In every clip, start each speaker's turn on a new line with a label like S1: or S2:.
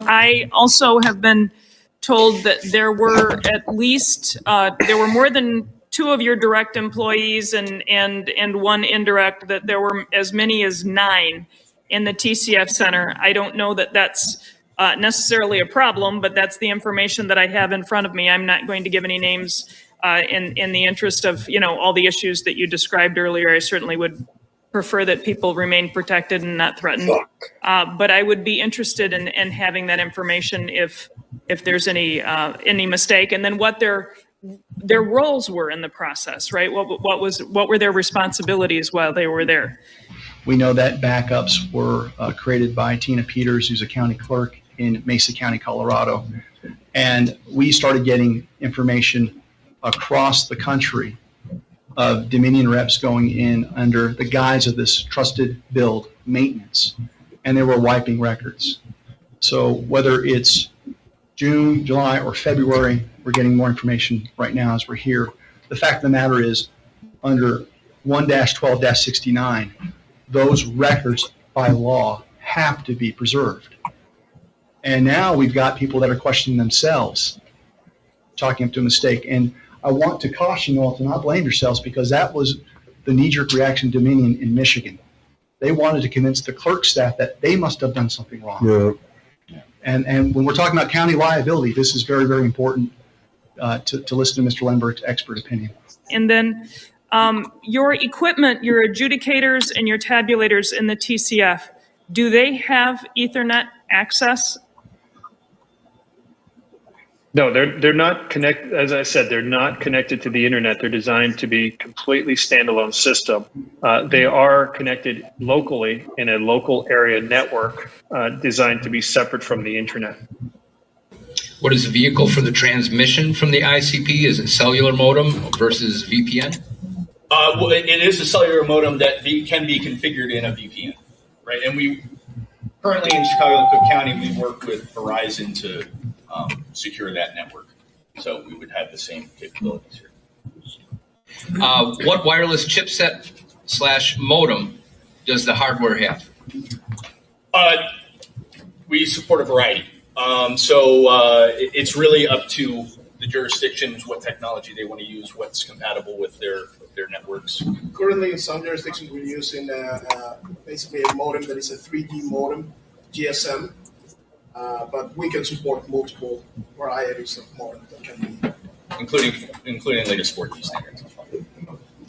S1: I also have been told that there were at least there were more than 2 of your direct employees and 1 indirect, that there were as many as 9 in the TCF center. I don't know that that's necessarily a problem, but that's the information that I have in front of me. I'm not going to give any names in the interest of, all the issues that you described earlier. I certainly would prefer that people remain protected and not threatened. But I would be interested in having that information if there's any mistake, and then what their roles were in the process, right? What were their responsibilities while they were there?
S2: We know that backups were created by Tina Peters, who's a county clerk in Mesa County, Colorado. And we started getting information across the country of Dominion reps going in under the guise of this trusted build maintenance, and they were wiping records. So whether it's June, July, or February, we're getting more information right now as we're here. The fact of the matter is, under 1-12-69, those records by law have to be preserved. And now we've got people that are questioning themselves, talking up to a mistake. And I want to caution you all to not blame yourselves, because that was the knee-jerk reaction to Dominion in Michigan. They wanted to convince the clerk staff that they must have done something wrong. Yeah. And when we're talking about county liability, this is very, very important to listen to Mr. Lindbergh's expert opinion.
S1: And then your equipment, your adjudicators and your tabulators in the TCF, do they have Ethernet access?
S3: No, they're not connected. As I said, they're not connected to the internet. They're designed to be completely standalone system. They are connected locally in a local area network designed to be separate from the internet.
S4: What is the vehicle for the transmission from the ICP? Is it cellular modem versus VPN?
S5: Well, it is a cellular modem that can be configured in a VPN, right? And we currently in Chicago County, we work with Verizon to secure that network. So we would have the same capabilities here.
S4: What wireless chipset / modem does the hardware have?
S5: We support a variety. So it's really up to the jurisdictions, what technology they want to use, what's compatible with their networks.
S6: Currently, in some jurisdictions, we're using basically a modem that is a 3G modem, GSM, but we can support multiple varieties of modem that can be,
S5: including latest 4G standards.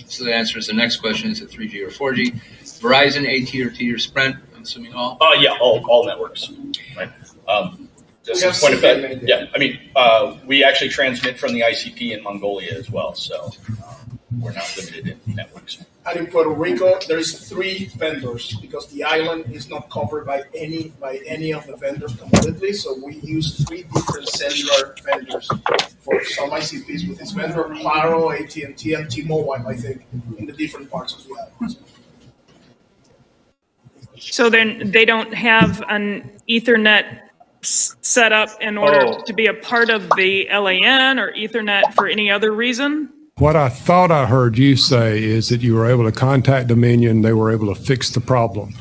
S4: So the answer is the next question: is it 3G or 4G? Verizon, AT&T, or Sprint? I'm assuming all.
S5: Yeah, all networks. Right. Just as a point of fact, yeah. I mean, we actually transmit from the ICP in Mongolia as well, so we're not limited in networks.
S6: And in Puerto Rico, there's 3 vendors because the island is not covered by any of the vendors completely. So we use 3 different cellular vendors for some ICPs with this vendor: Claro, AT&T, and T-Mobile, I think, in the different parts of the island.
S1: So then they don't have an Ethernet set up in order to be a part of the LAN or Ethernet for any other reason?
S7: What I thought I heard you say is that you were able to contact Dominion, they were able to fix the problem.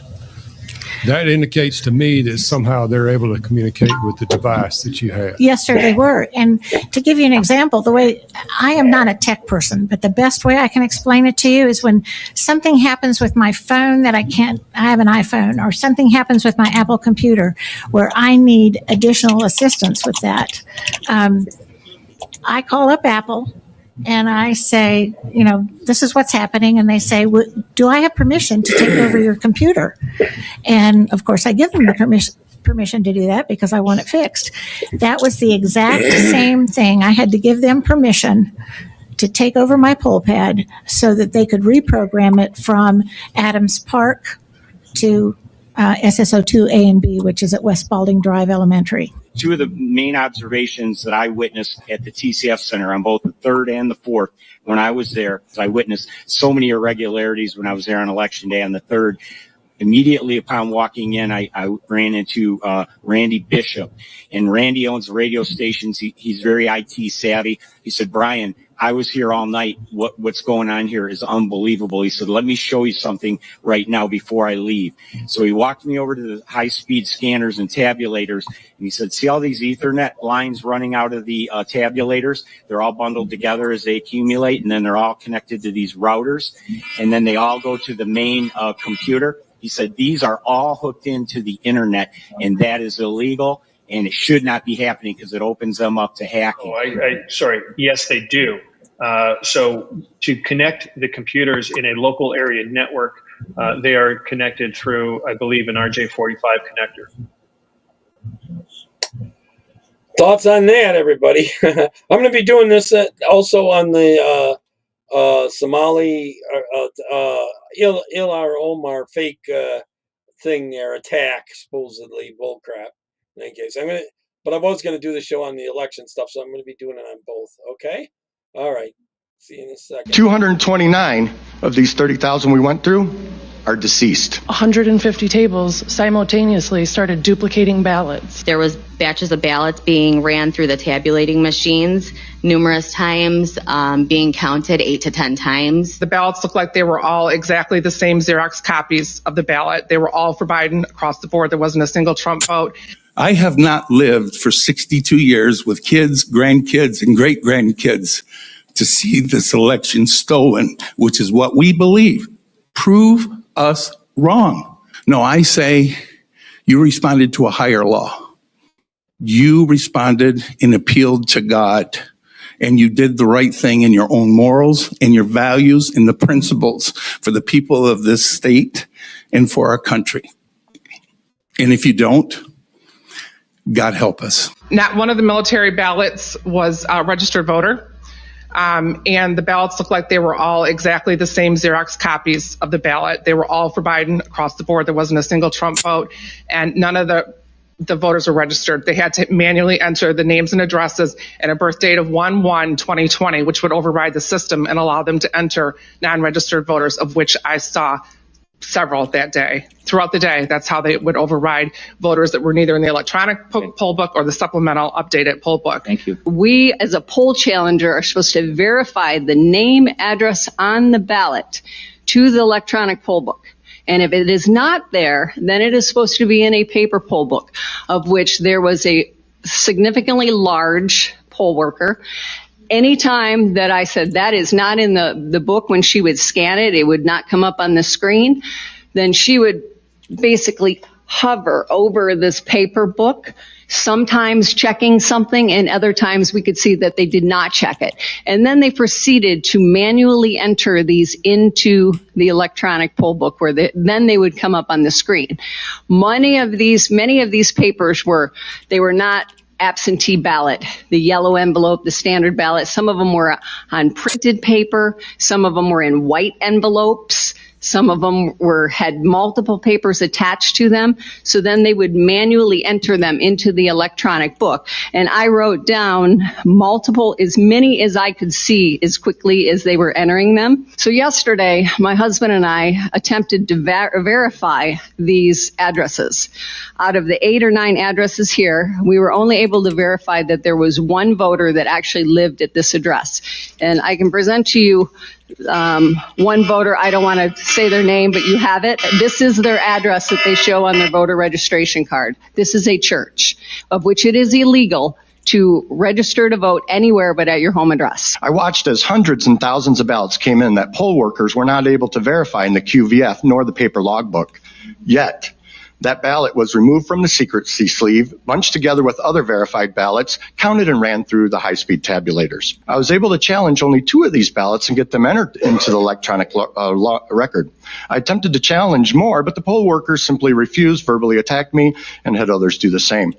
S7: That indicates to me that somehow they're able to communicate with the device that you have.
S8: Yes, sir, they were. And to give you an example, the way I am not a tech person, but the best way I can explain it to you is when something happens with my phone that I have an iPhone, or something happens with my Apple computer where I need additional assistance with that. I call up Apple and I say, this is what's happening. And they say, do I have permission to take over your computer? And of course, I give them the permission to do that because I want it fixed. That was the exact same thing. I had to give them permission to take over my poll pad so that they could reprogram it from Adams Park to SSO2 A and B, which is at West Spalding Drive Elementary.
S9: 2 of the main observations that I witnessed at the TCF Center on both the 3rd and the 4th when I was there, I witnessed so many irregularities when I was there on Election Day on the 3rd. Immediately upon walking in, I ran into Randy Bishop, and Randy owns radio stations. He's very IT savvy. He said, Brian, I was here all night. What's going on here is unbelievable. He said, let me show you something right now before I leave. So he walked me over to the high-speed scanners and tabulators, and he said, see all these Ethernet lines running out of the tabulators? They're all bundled together as they accumulate, and then they're all connected to these routers, and then they all go to the main computer. He said, these are all hooked into the internet, and that is illegal, and it should not be happening because it opens them up to hacking.
S3: Oh, sorry. Yes, they do. So to connect the computers in a local area network, they are connected through, I believe, an RJ45 connector.
S10: Thoughts on that, everybody? I'm going to be doing this also on the Somali Ilhan Omar fake thing there, attack, supposedly bullcrap. In any case, but I was going to do the show on the election stuff, so I'm going to be doing it on both. Okay? All right. See you in a second.
S11: 229 of these 30,000 we went through are deceased.
S12: 150 tables simultaneously started duplicating ballots.
S13: There was batches of ballots being ran through the tabulating machines numerous times, being counted 8 to 10 times.
S14: The ballots looked like they were all exactly the same Xerox copies of the ballot. They were all for Biden across the board. There wasn't a single Trump vote.
S15: I have not lived for 62 years with kids, grandkids, and great-grandkids to see this election stolen, which is what we believe. Prove us wrong. No, I say you responded to a higher law. You responded and appealed to God, and you did the right thing in your own morals and your values and the principles for the people of this state and for our country. And if you don't, God help us.
S14: Not one of the military ballots was a registered voter. And the ballots looked like they were all exactly the same Xerox copies of the ballot. They were all for Biden across the board. There wasn't a single Trump vote, and none of the voters were registered. They had to manually enter the names and addresses and a birth date of 1/1/2020, which would override the system and allow them to enter non-registered voters, of which I saw several that day. Throughout the day, that's how they would override voters that were neither in the electronic poll book or the supplemental updated poll book.
S16: Thank you. We, as a poll challenger, are supposed to verify the name, address on the ballot to the electronic poll book. And if it is not there, then it is supposed to be in a paper poll book, of which there was a significantly large poll worker. Anytime that I said that is not in the book, when she would scan it, it would not come up on the screen, then she would basically hover over this paper book, sometimes checking something, and other times we could see that they did not check it. And then they proceeded to manually enter these into the electronic poll book, where then they would come up on the screen. Many of these papers were not absentee ballot, the yellow envelope, the standard ballot. Some of them were on printed paper. Some of them were in white envelopes. Some of them had multiple papers attached to them. So then they would manually enter them into the electronic book. And I wrote down as many as I could see as quickly as they were entering them. So yesterday, my husband and I attempted to verify these addresses. Out of the 8 or 9 addresses here, we were only able to verify that there was one voter that actually lived at this address. And I can present to you one voter. I don't want to say their name, but you have it. This is their address that they show on their voter registration card. This is a church, of which it is illegal to register to vote anywhere but at your home address.
S11: I watched as hundreds and thousands of ballots came in that poll workers were not able to verify in the QVF nor the paper logbook. Yet, that ballot was removed from the secrecy sleeve, bunched together with other verified ballots, counted and ran through the high-speed tabulators. I was able to challenge only 2 of these ballots and get them entered into the electronic record. I attempted to challenge more, but the poll workers simply refused, verbally attacked me, and had others do the same.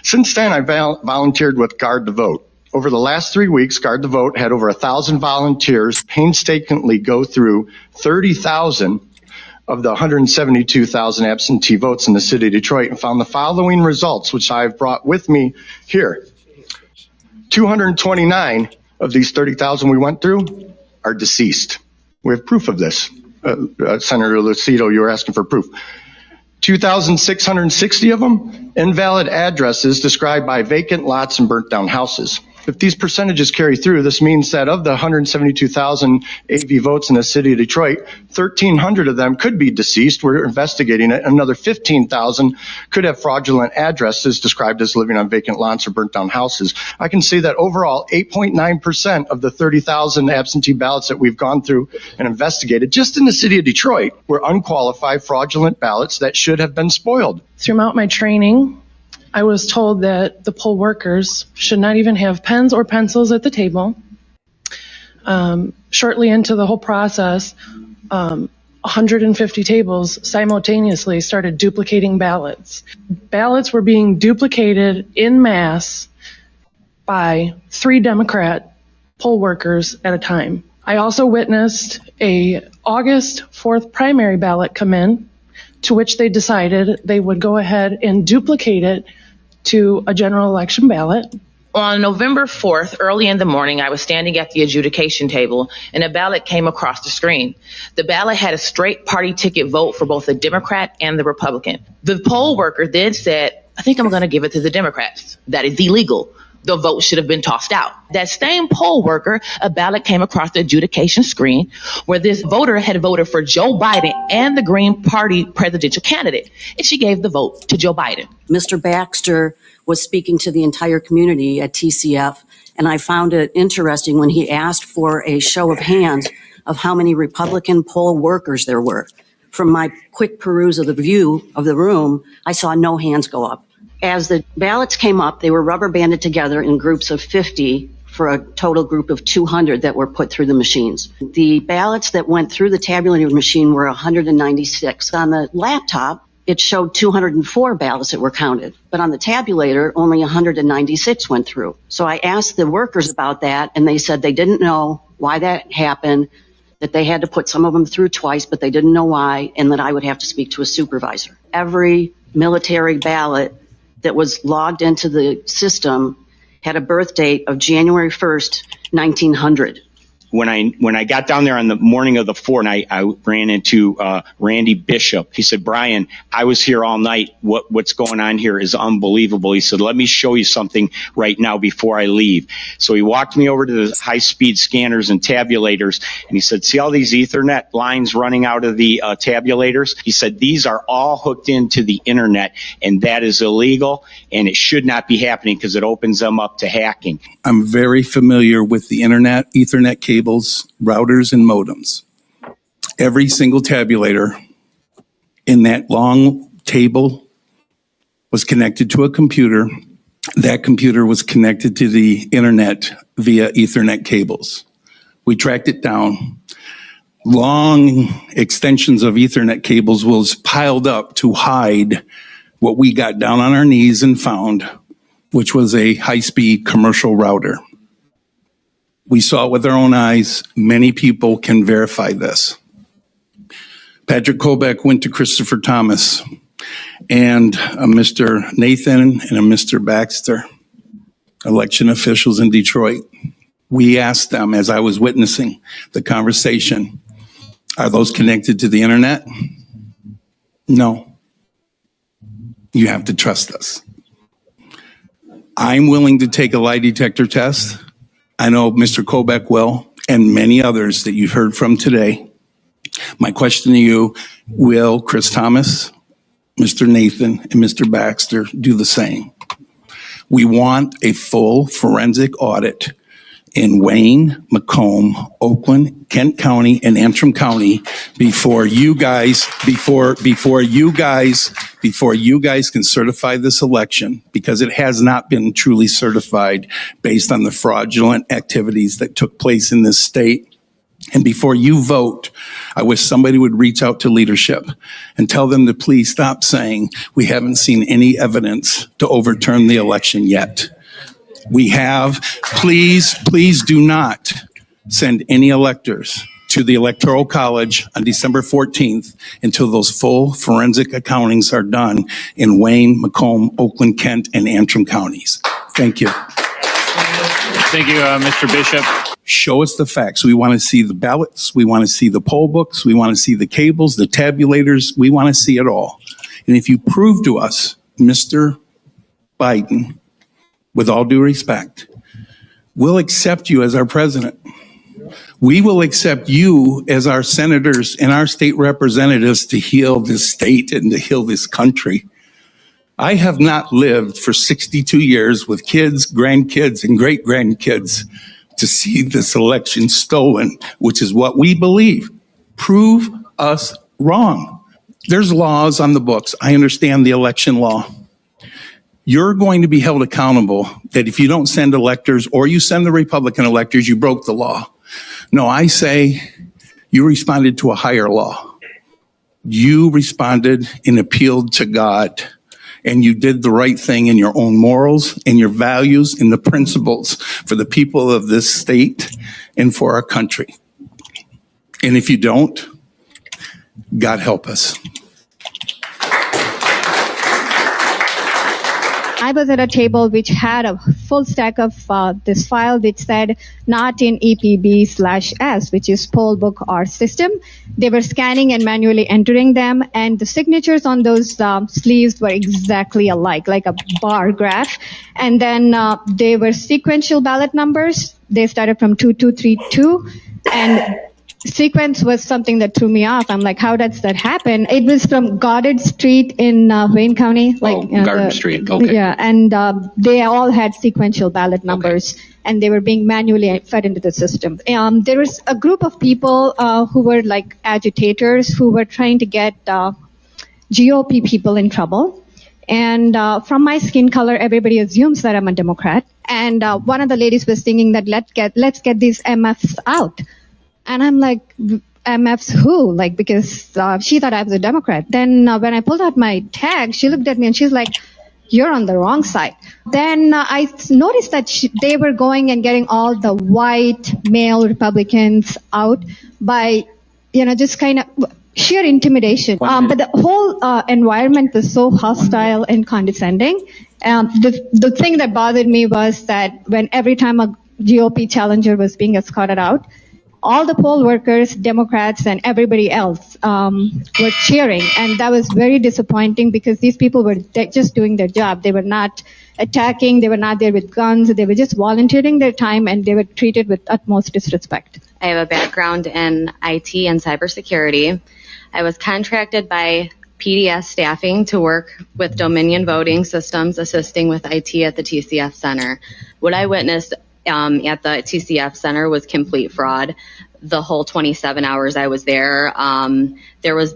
S11: Since then, I volunteered with Guard the Vote. Over the last 3 weeks, Guard the Vote had over 1,000 volunteers painstakingly go through 30,000 of the 172,000 absentee votes in the city of Detroit and found the following results, which I've brought with me here. 229 of these 30,000 we went through are deceased. We have proof of this. Senator Lucido, you were asking for proof. 2,660 of them, invalid addresses described by vacant lots and burnt down houses. If these percentages carry through, this means that of the 172,000 AV votes in the city of Detroit, 1,300 of them could be deceased. We're investigating it. Another 15,000 could have fraudulent addresses described as living on vacant lots or burnt down houses. I can say that overall, 8.9% of the 30,000 absentee ballots that we've gone through and investigated just in the city of Detroit were unqualified fraudulent ballots that should have been spoiled.
S12: Throughout my training, I was told that the poll workers should not even have pens or pencils at the table. Shortly into the whole process, 150 tables simultaneously started duplicating ballots. Ballots were being duplicated en masse by 3 Democrat poll workers at a time. I also witnessed a August 4th primary ballot come in, to which they decided they would go ahead and duplicate it to a general election ballot.
S17: On November 4th, early in the morning, I was standing at the adjudication table and a ballot came across the screen. The ballot had a straight party ticket vote for both the Democrat and the Republican. The poll worker then said, "I think I'm going to give it to the Democrats. That is illegal. The vote should have been tossed out." That same poll worker, a ballot came across the adjudication screen where this voter had voted for Joe Biden and the Green Party presidential candidate, and she gave the vote to Joe Biden.
S18: Mr. Baxter was speaking to the entire community at TCF, and I found it interesting when he asked for a show of hands of how many Republican poll workers there were. From my quick peruse of the view of the room, I saw no hands go up. As the ballots came up, they were rubber banded together in groups of 50 for a total group of 200 that were put through the machines. The ballots that went through the tabulating machine were 196. On the laptop, it showed 204 ballots that were counted, but on the tabulator, only 196 went through. So I asked the workers about that, and they said they didn't know why that happened, that they had to put some of them through twice, but they didn't know why, and that I would have to speak to a supervisor. Every military ballot that was logged into the system had a birth date of January 1st, 1900.
S9: When I got down there on the morning of the 4th, I ran into Randy Bishop. He said, "Brian, I was here all night. What's going on here is unbelievable." He said, "Let me show you something right now before I leave." So he walked me over to the high-speed scanners and tabulators, and he said, "See all these Ethernet lines running out of the tabulators?" He said, "These are all hooked into the internet, and that is illegal, and it should not be happening because it opens them up to hacking."
S15: I'm very familiar with the internet, Ethernet cables, routers, and modems. Every single tabulator in that long table was connected to a computer. That computer was connected to the internet via Ethernet cables. We tracked it down. Long extensions of Ethernet cables was piled up to hide what we got down on our knees and found, which was a high-speed commercial router. We saw it with our own eyes. Many people can verify this. Patrick Kobach went to Christopher Thomas and a Mr. Nathan and a Mr. Baxter, election officials in Detroit. We asked them, as I was witnessing the conversation, are those connected to the internet? No. You have to trust us. I'm willing to take a lie detector test. I know Mr. Kobach will, and many others that you've heard from today. My question to you, will Chris Thomas, Mr. Nathan, and Mr. Baxter do the same? We want a full forensic audit in Wayne, Macomb, Oakland, Kent County, and Antrim County before you guys can certify this election, because it has not been truly certified based on the fraudulent activities that took place in this state. And before you vote, I wish somebody would reach out to leadership and tell them to please stop saying we haven't seen any evidence to overturn the election yet. We have, please do not send any electors to the Electoral College on December 14th until those full forensic accountings are done in Wayne, Macomb, Oakland, Kent, and Antrim counties. Thank you.
S19: Thank you, Mr. Bishop.
S15: Show us the facts. We want to see the ballots. We want to see the poll books. We want to see the cables, the tabulators. We want to see it all. And if you prove to us, Mr. Biden, with all due respect, we'll accept you as our president. We will accept you as our senators and our state representatives to heal this state and to heal this country. I have not lived for 62 years with kids, grandkids, and great-grandkids to see this election stolen, which is what we believe. Prove us wrong. There's laws on the books. I understand the election law. You're going to be held accountable that if you don't send electors or you send the Republican electors, you broke the law. No, I say you responded to a higher law. You responded and appealed to God, and you did the right thing in your own morals and your values and the principles for the people of this state and for our country. And if you don't, God help us.
S19: I was at a table which had a full stack of this file which said not in EPB/S, which is poll book or system. They were scanning and manually entering them, and the signatures on those sleeves were exactly alike, like a bar graph. And then they were sequential ballot numbers. They started from 2232, and sequence was something that threw me off. I'm like, how does that happen? It was from Goddard Street in Wayne County.
S4: Garden Street, okay.
S19: Yeah, and they all had sequential ballot numbers, and they were being manually fed into the system. There was a group of people who were like agitators who were trying to get GOP people in trouble. And from my skin color, everybody assumes that I'm a Democrat. And one of the ladies was thinking that let's get these MFs out. And I'm like, MFs who? Like, because she thought I was a Democrat. Then when I pulled out my tag, she looked at me and she's like, you're on the wrong side. Then I noticed that they were going and getting all the white male Republicans out by, just kind of sheer intimidation. But the whole environment was so hostile and condescending. The thing that bothered me was that when every time a GOP challenger was being escorted out, all the poll workers, Democrats, and everybody else were cheering. And that was very disappointing because these people were just doing their job. They were not attacking. They were not there with guns. They were just volunteering their time, and they were treated with utmost disrespect.
S13: I have a background in IT and cybersecurity. I was contracted by PDS staffing to work with Dominion voting systems, assisting with IT at the TCF Center. What I witnessed at the TCF Center was complete fraud. The whole 27 hours I was there, there was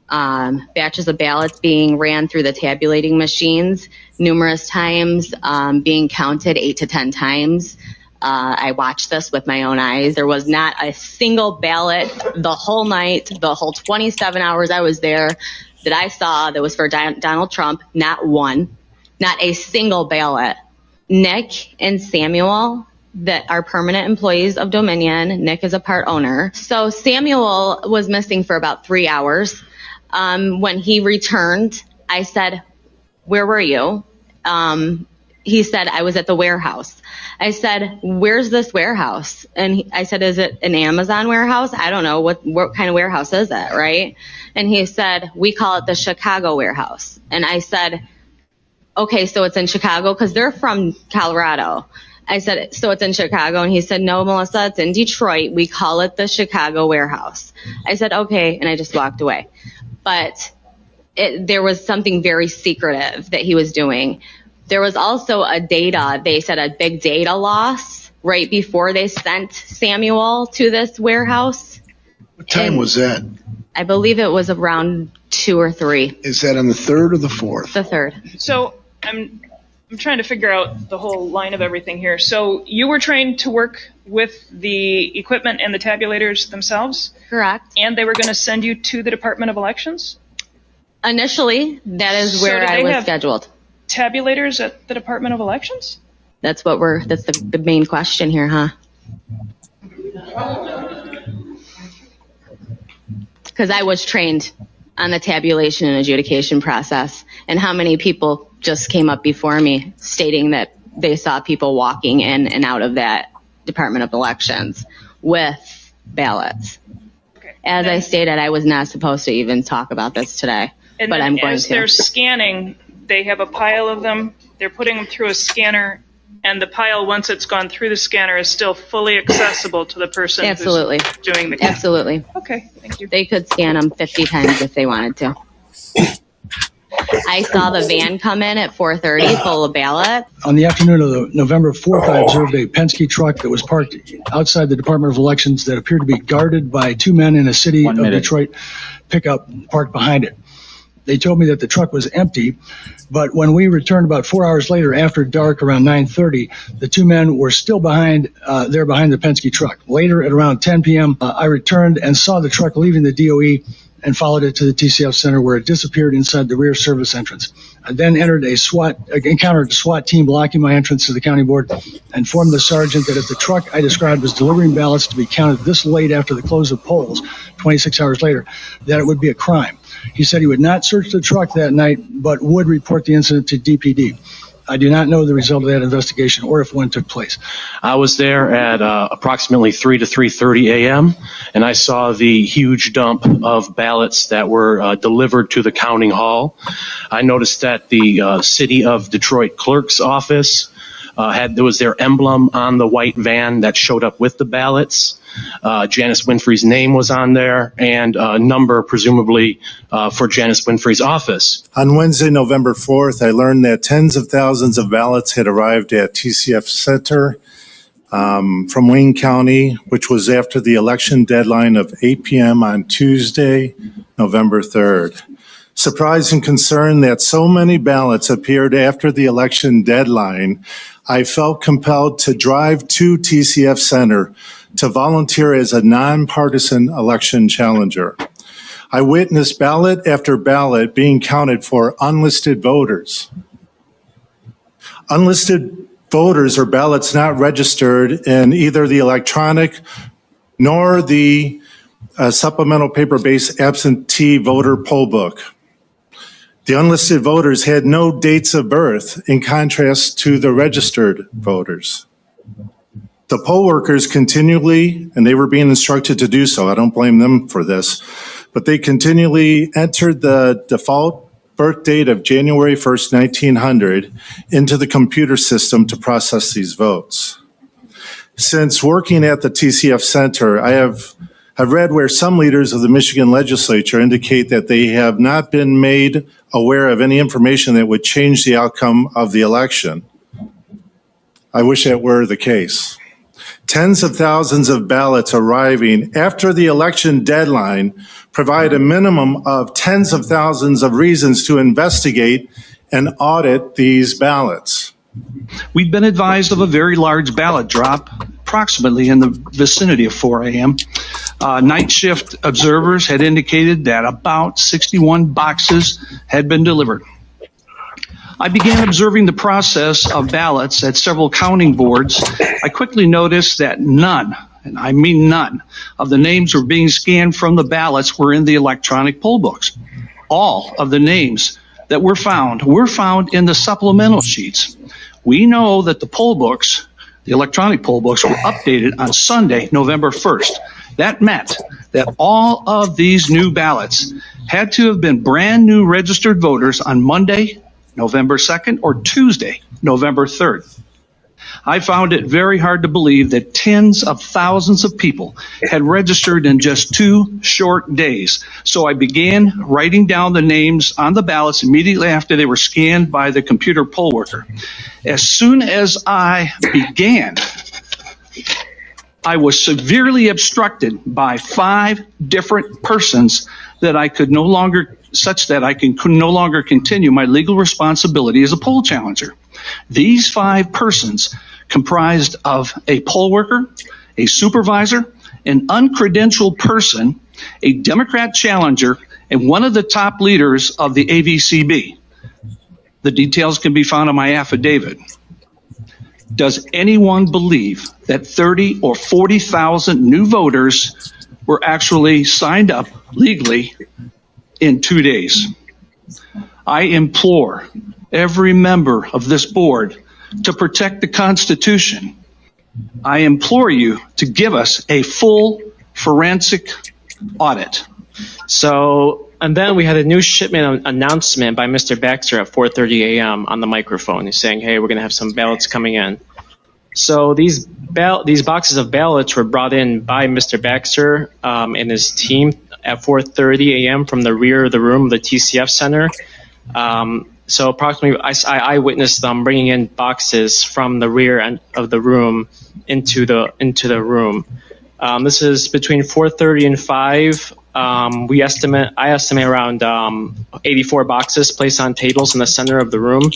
S13: batches of ballots being ran through the tabulating machines numerous times, being counted 8 to 10 times. I watched this with my own eyes. There was not a single ballot the whole night, the whole 27 hours I was there that I saw that was for Donald Trump. Not one, not a single ballot. Nick and Samuel, that are permanent employees of Dominion. Nick is a part owner. So Samuel was missing for about 3 hours. When he returned, I said, where were you? He said, I was at the warehouse. I said, where's this warehouse? And I said, is it an Amazon warehouse? I don't know. What kind of warehouse is it, right? And he said, we call it the Chicago warehouse. And I said, okay, so it's in Chicago, because they're from Colorado. I said, so it's in Chicago? And he said, no, Melissa, it's in Detroit. We call it the Chicago warehouse. I said, okay, and I just walked away. But there was something very secretive that he was doing. There was also they said a big data loss right before they sent Samuel to this warehouse.
S20: What time was that?
S13: I believe it was around 2 or 3.
S20: Is that on the 3rd or the 4th?
S13: The 3rd.
S1: So I'm trying to figure out the whole line of everything here. So you were trained to work with the equipment and the tabulators themselves?
S13: Correct.
S1: And they were going to send you to the Department of Elections?
S13: Initially, that is where I was scheduled.
S1: Tabulators at the Department of Elections?
S13: That's the main question here, huh? Because I was trained on the tabulation and adjudication process, and how many people just came up before me stating that they saw people walking in and out of that Department of Elections with ballots. As I stated, I was not supposed to even talk about this today,
S1: And
S13: but
S1: then
S13: I'm going
S1: as
S13: to.
S1: they're scanning, they have a pile of them. They're putting them through a scanner, and the pile, once it's gone through the scanner, is still fully accessible to the person
S13: Absolutely.
S1: who's doing the
S13: Absolutely.
S1: Okay, thank you.
S13: They could scan them 50 times if they wanted to. I saw the van come in at 4:30 full of ballots.
S21: On the afternoon of the November 4th, I observed a Penske truck that was parked outside the Department of Elections that appeared to be guarded by two men in a city of Detroit pickup parked behind it. They told me that the truck was empty, but when we returned about 4 hours later after dark around 9:30, the two men were still behind the Penske truck. Later at around 10 p.m., I returned and saw the truck leaving the DOE and followed it to the TCF Center, where it disappeared inside the rear service entrance. I then encountered a SWAT team blocking my entrance to the county board, and informed the sergeant that if the truck I described was delivering ballots to be counted this late after the close of polls, 26 hours later, that it would be a crime. He said he would not search the truck that night, but would report the incident to DPD. I do not know the result of that investigation or if one took place.
S22: I was there at approximately 3 to 3:30 a.m., and I saw the huge dump of ballots that were delivered to the counting hall. I noticed that the City of Detroit Clerk's office there was their emblem on the white van that showed up with the ballots. Janice Winfrey's name was on there, and a number presumably for Janice Winfrey's office.
S23: On Wednesday, November 4th, I learned that tens of thousands of ballots had arrived at TCF Center from Wayne County, which was after the election deadline of 8 p.m. on Tuesday, November 3rd. Surprised and concerned that so many ballots appeared after the election deadline, I felt compelled to drive to TCF Center to volunteer as a nonpartisan election challenger. I witnessed ballot after ballot being counted for unlisted voters. Unlisted voters are ballots not registered in either the electronic nor the supplemental paper-based absentee voter poll book. The unlisted voters had no dates of birth, in contrast to the registered voters. The poll workers continually, and they were being instructed to do so, I don't blame them for this, but they continually entered the default birth date of January 1st, 1900 into the computer system to process these votes. Since working at the TCF Center, I have read where some leaders of the Michigan legislature indicate that they have not been made aware of any information that would change the outcome of the election. I wish that were the case. Tens of thousands of ballots arriving after the election deadline provide a minimum of tens of thousands of reasons to investigate and audit these ballots.
S24: We'd been advised of a very large ballot drop, approximately in the vicinity of 4 a.m. Night shift observers had indicated that about 61 boxes had been delivered. I began observing the process of ballots at several counting boards. I quickly noticed that none, and I mean none, of the names were being scanned from the ballots were in the electronic poll books. All of the names that were found in the supplemental sheets. We know that the poll books, the electronic poll books, were updated on Sunday, November 1st. That meant that all of these new ballots had to have been brand new registered voters on Monday, November 2nd, or Tuesday, November 3rd. I found it very hard to believe that tens of thousands of people had registered in just 2 short days. So I began writing down the names on the ballots immediately after they were scanned by the computer poll worker. As soon as I began, I was severely obstructed by 5 different persons that I could no longer, such that I could no longer continue my legal responsibility as a poll challenger. These 5 persons comprised of a poll worker, a supervisor, an uncredentialed person, a Democrat challenger, and one of the top leaders of the AVCB. The details can be found in my affidavit. Does anyone believe that 30 or 40,000 new voters were actually signed up legally in 2 days? I implore every member of this board to protect the Constitution I implore you to give us a full forensic audit.
S2: So, and then we had a new shipment announcement by Mr. Baxter at 4:30 a.m. on the microphone. He's saying, hey, we're going to have some ballots coming in. So these boxes of ballots were brought in by Mr. Baxter and his team at 4:30 a.m. from the rear of the room, the TCF Center. So approximately, I witnessed them bringing in boxes from the rear end of the room into the room. This is between 4:30 and 5. I estimate around 84 boxes placed on tables in the center of the room,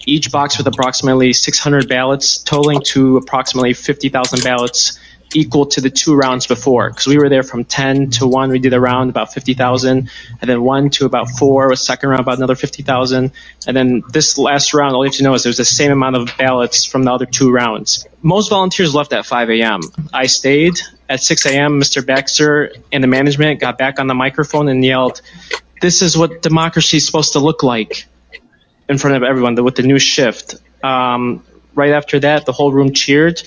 S2: each box with approximately 600 ballots, totaling to approximately 50,000 ballots, equal to the 2 rounds before. Because we were there from 10 to 1, we did a round about 50,000, and then 1 to about 4, a second round about another 50,000, and then this last round, all you have to know is there's the same amount of ballots from the other 2 rounds. Most volunteers left at 5 a.m. I stayed. At 6 a.m., Mr. Baxter and the management got back on the microphone and yelled, "This is what democracy is supposed to look like," in front of everyone with the new shift. Right after that, the whole room cheered,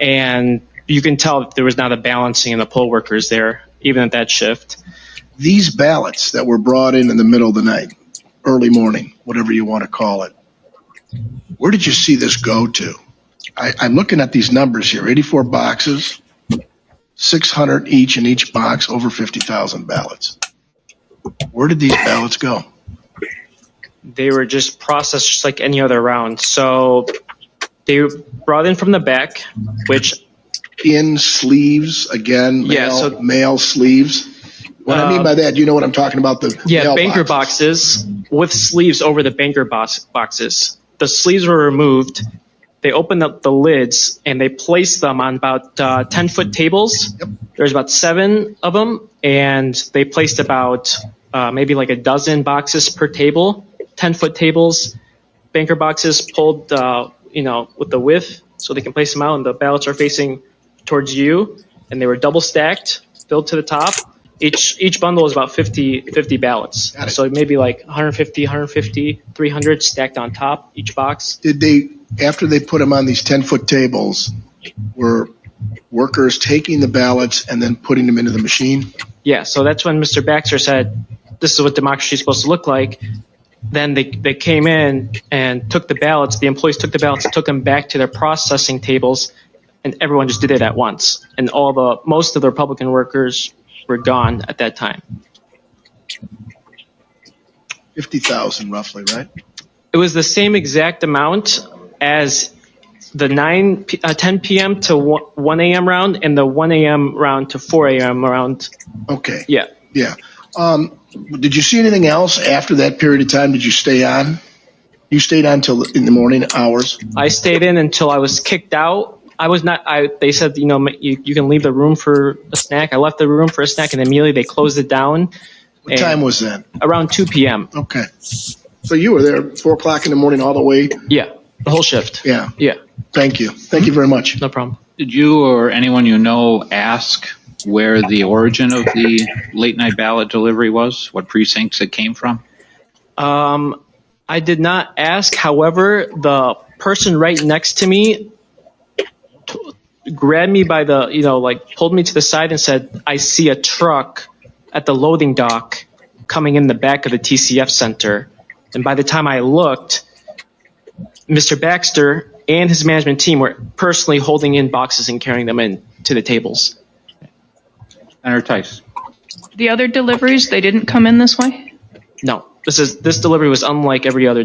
S2: and you can tell that there was not a balancing in the poll workers there, even at that shift.
S20: These ballots that were brought in the middle of the night, early morning, whatever you want to call it, where did you see this go to? I'm looking at these numbers here, 84 boxes. 600 each in each box, over 50,000 ballots. Where did these ballots go?
S2: They were just processed just like any other round. So they were brought in from the back, which...
S20: In sleeves, again, mail sleeves. What I mean by that, you know what I'm talking about?
S2: Banker boxes with sleeves over the banker boxes. The sleeves were removed. They opened up the lids and they placed them on about 10-foot tables.
S20: Yep.
S2: There's about 7 of them, and they placed about maybe like a dozen boxes per table, 10-foot tables, banker boxes pulled, with the width so they can place them out, and the ballots are facing towards you, and they were double stacked, filled to the top. Each bundle is about 50 ballots. So maybe like 150, 300 stacked on top, each box.
S20: Did they, after they put them on these 10-foot tables, were workers taking the ballots and then putting them into the machine?
S2: Yeah, so that's when Mr. Baxter said, this is what democracy is supposed to look like. Then they came in and took the ballots. The employees took the ballots and took them back to their processing tables, and everyone just did it at once. And most of the Republican workers were gone at that time.
S20: 50,000 roughly, right?
S2: It was the same exact amount as the 10 p.m. to 1 a.m. round and the 1 a.m. round to 4 a.m. round.
S20: Okay.
S2: Yeah.
S20: Yeah. Did you see anything else after that period of time? Did you stay on? You stayed on till in the morning hours?
S2: I stayed in until I was kicked out. I was not. They said, you can leave the room for a snack. I left the room for a snack, and immediately they closed it down.
S20: What time was that?
S2: Around 2 p.m.
S20: Okay. So you were there 4 o'clock in the morning all the way?
S2: Yeah, the whole shift.
S20: Yeah.
S2: Yeah.
S20: Thank you. Thank you very much.
S2: No problem.
S5: Did you or anyone you know ask where the origin of the late night ballot delivery was? What precincts it came from?
S2: I did not ask. However, the person right next to me grabbed me by the, pulled me to the side and said, I see a truck at the loading dock coming in the back of the TCF Center. And by the time I looked, Mr. Baxter and his management team were personally holding in boxes and carrying them in to the tables.
S5: Senator Tice.
S1: The other deliveries, they didn't come in this way?
S2: No, this delivery was unlike every other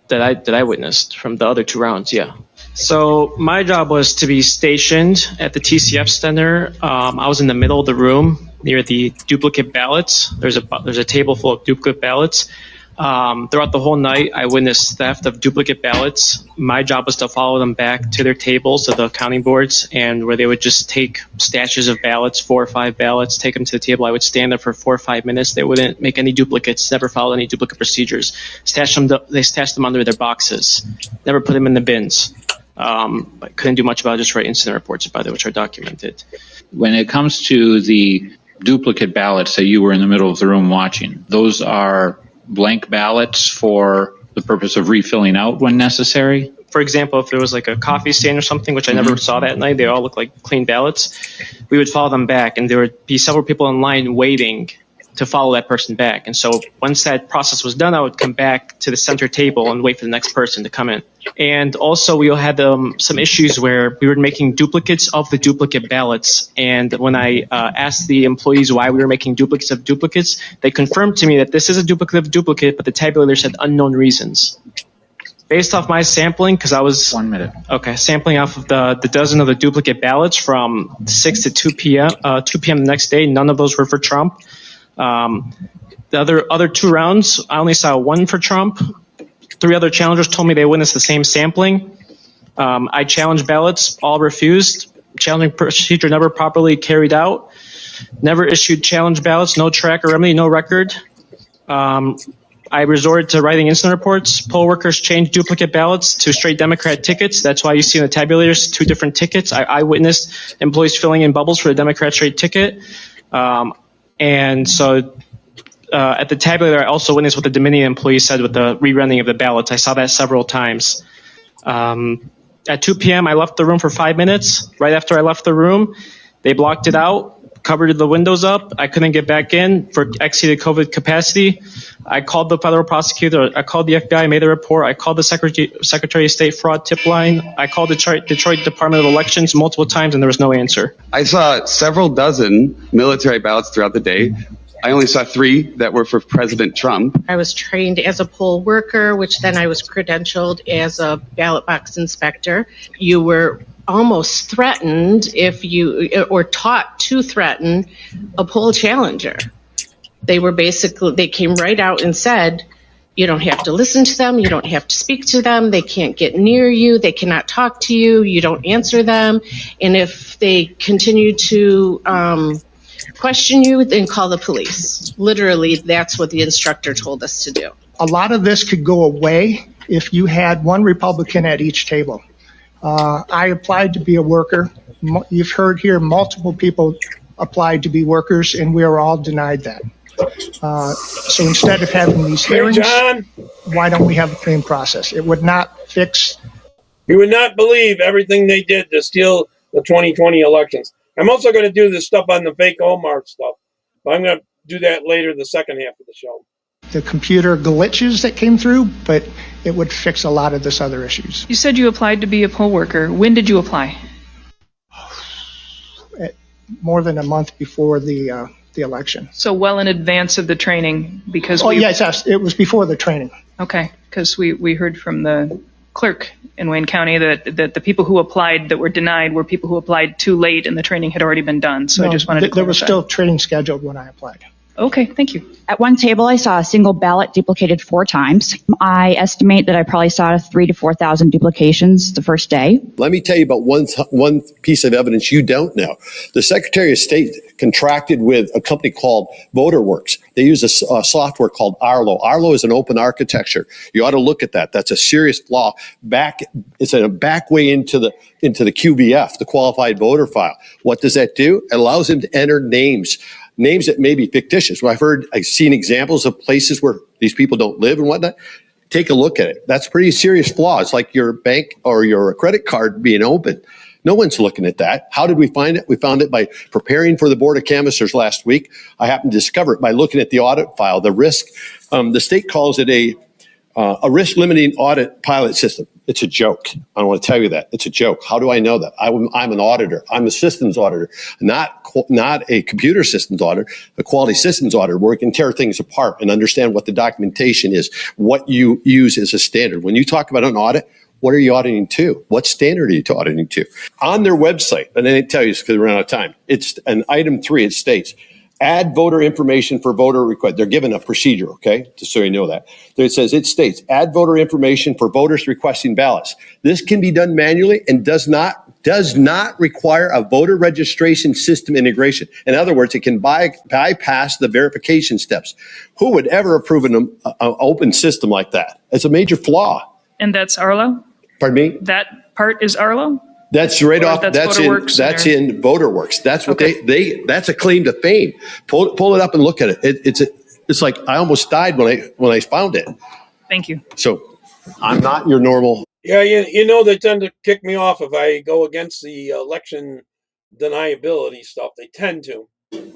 S2: that I witnessed from the other 2 rounds. Yeah. So my job was to be stationed at the TCF Center. I was in the middle of the room near the duplicate ballots. There's a table full of duplicate ballots. Throughout the whole night, I witnessed theft of duplicate ballots. My job was to follow them back to their tables, to the counting boards, and where they would just take stashes of ballots, 4 or 5 ballots, take them to the table. I would stand there for 4 or 5 minutes. They wouldn't make any duplicates, never followed any duplicate procedures. They stashed them under their boxes, never put them in the bins. But couldn't do much about it, just write incident reports about it, which are documented.
S5: When it comes to the duplicate ballots that you were in the middle of the room watching, those are blank ballots for the purpose of refilling out when necessary?
S2: for example, if there was like a coffee stain or something, which I never saw that night, they all looked like clean ballots, we would follow them back, and there would be several people in line waiting to follow that person back. And so once that process was done, I would come back to the center table and wait for the next person to come in. And also we had some issues where we were making duplicates of the duplicate ballots. And when I asked the employees why we were making duplicates of duplicates, they confirmed to me that this is a duplicate of duplicate, but the tabulator said unknown reasons. Based off my sampling, because I was
S5: 1 minute.
S2: Okay, sampling off of the dozen of the duplicate ballots from 6 to 2 p.m. 2 p.m. the next day, none of those were for Trump. The other 2 rounds, I only saw 1 for Trump. 3 other challengers told me they witnessed the same sampling. I challenged ballots, all refused. Challenging procedure never properly carried out. Never issued challenge ballots, no track or remedy, no record. I resorted to writing incident reports. Poll workers changed duplicate ballots to straight Democrat tickets. That's why you see in the tabulators 2 different tickets. I witnessed employees filling in bubbles for the Democrat straight ticket. And so at the tabulator, I also witnessed what the Dominion employee said with the rerunning of the ballots. I saw that several times. At 2 p.m., I left the room for 5 minutes. Right after I left the room, they blocked it out, covered the windows up. I couldn't get back in for exceeded COVID capacity. I called the federal prosecutor. I called the FBI, made a report. I called the Secretary of State fraud tip line. I called Detroit Department of Elections multiple times, and there was no answer.
S3: I saw several dozen military ballots throughout the day. I only saw 3 that were for President Trump.
S6: I was trained as a poll worker, which then I was credentialed as a ballot box inspector. You were almost threatened or taught to threaten a poll challenger. They came right out and said, you don't have to listen to them, you don't have to speak to them, they can't get near you, they cannot talk to you, you don't answer them, and if they continue to question you, then call the police. Literally, that's what the instructor told us to do.
S7: A lot of this could go away if you had 1 Republican at each table. I applied to be a worker. You've heard here multiple people applied to be workers, and we are all denied that. So instead of having these hearings, why don't we have a clean process? It would not fix.
S10: You would not believe everything they did to steal the 2020 elections. I'm also going to do this stuff on the fake Omar stuff. But I'm going to do that later, the second half of the show.
S7: The computer glitches that came through, but it would fix a lot of this other issues.
S1: You said you applied to be a poll worker. When did you apply?
S7: More than a month before the election.
S1: So well in advance of the training, because
S7: yes, it was before the training.
S1: Okay, because we heard from the clerk in Wayne County that the people who applied that were denied were people who applied too late and the training had already been done. So I just wanted to clarify.
S7: There was still training scheduled when I applied.
S1: Okay, thank you.
S8: At one table, I saw a single ballot duplicated 4 times. I estimate that I probably saw 3,000 to 4,000 duplications the first day.
S25: Let me tell you about one piece of evidence you don't know. The Secretary of State contracted with a company called VoterWorks. They use a software called Arlo. Arlo is an open architecture. You ought to look at that. That's a serious flaw. It's a back way into the QVF, the qualified voter file. What does that do? It allows them to enter names that may be fictitious. Well, I've seen examples of places where these people don't live and whatnot. Take a look at it. That's pretty serious flaw. It's like your bank or your credit card being open. No one's looking at that. How did we find it? We found it by preparing for the Board of Canvassers last week. I happened to discover it by looking at the audit file. The risk, the state calls it a risk limiting audit pilot system. It's a joke. I want to tell you that. It's a joke. How do I know that? I'm an auditor. I'm a systems auditor, not a computer systems auditor, a quality systems auditor where we can tear things apart and understand what the documentation is, what you use as a standard. When you talk about an audit, what are you auditing to? What standard are you auditing to? On their website, and I didn't tell you this because we're out of time, it's an item 3, it states, add voter information for voter request. They're given a procedure, okay, just so you know that. It states, add voter information for voters requesting ballots. This can be done manually and does not require a voter registration system integration. In other words, it can bypass the verification steps. Who would ever approve an open system like that? It's a major flaw.
S1: And that's Arlo?
S25: Pardon me?
S1: That part is Arlo?
S25: That's right off. That's in VoterWorks. That's what they. That's a claim to fame. Pull it up and look at it. It's like I almost died when I found it.
S1: Thank you.
S25: So I'm not your normal
S10: Yeah, you know they tend to kick me off if I go against the election deniability stuff. They tend to.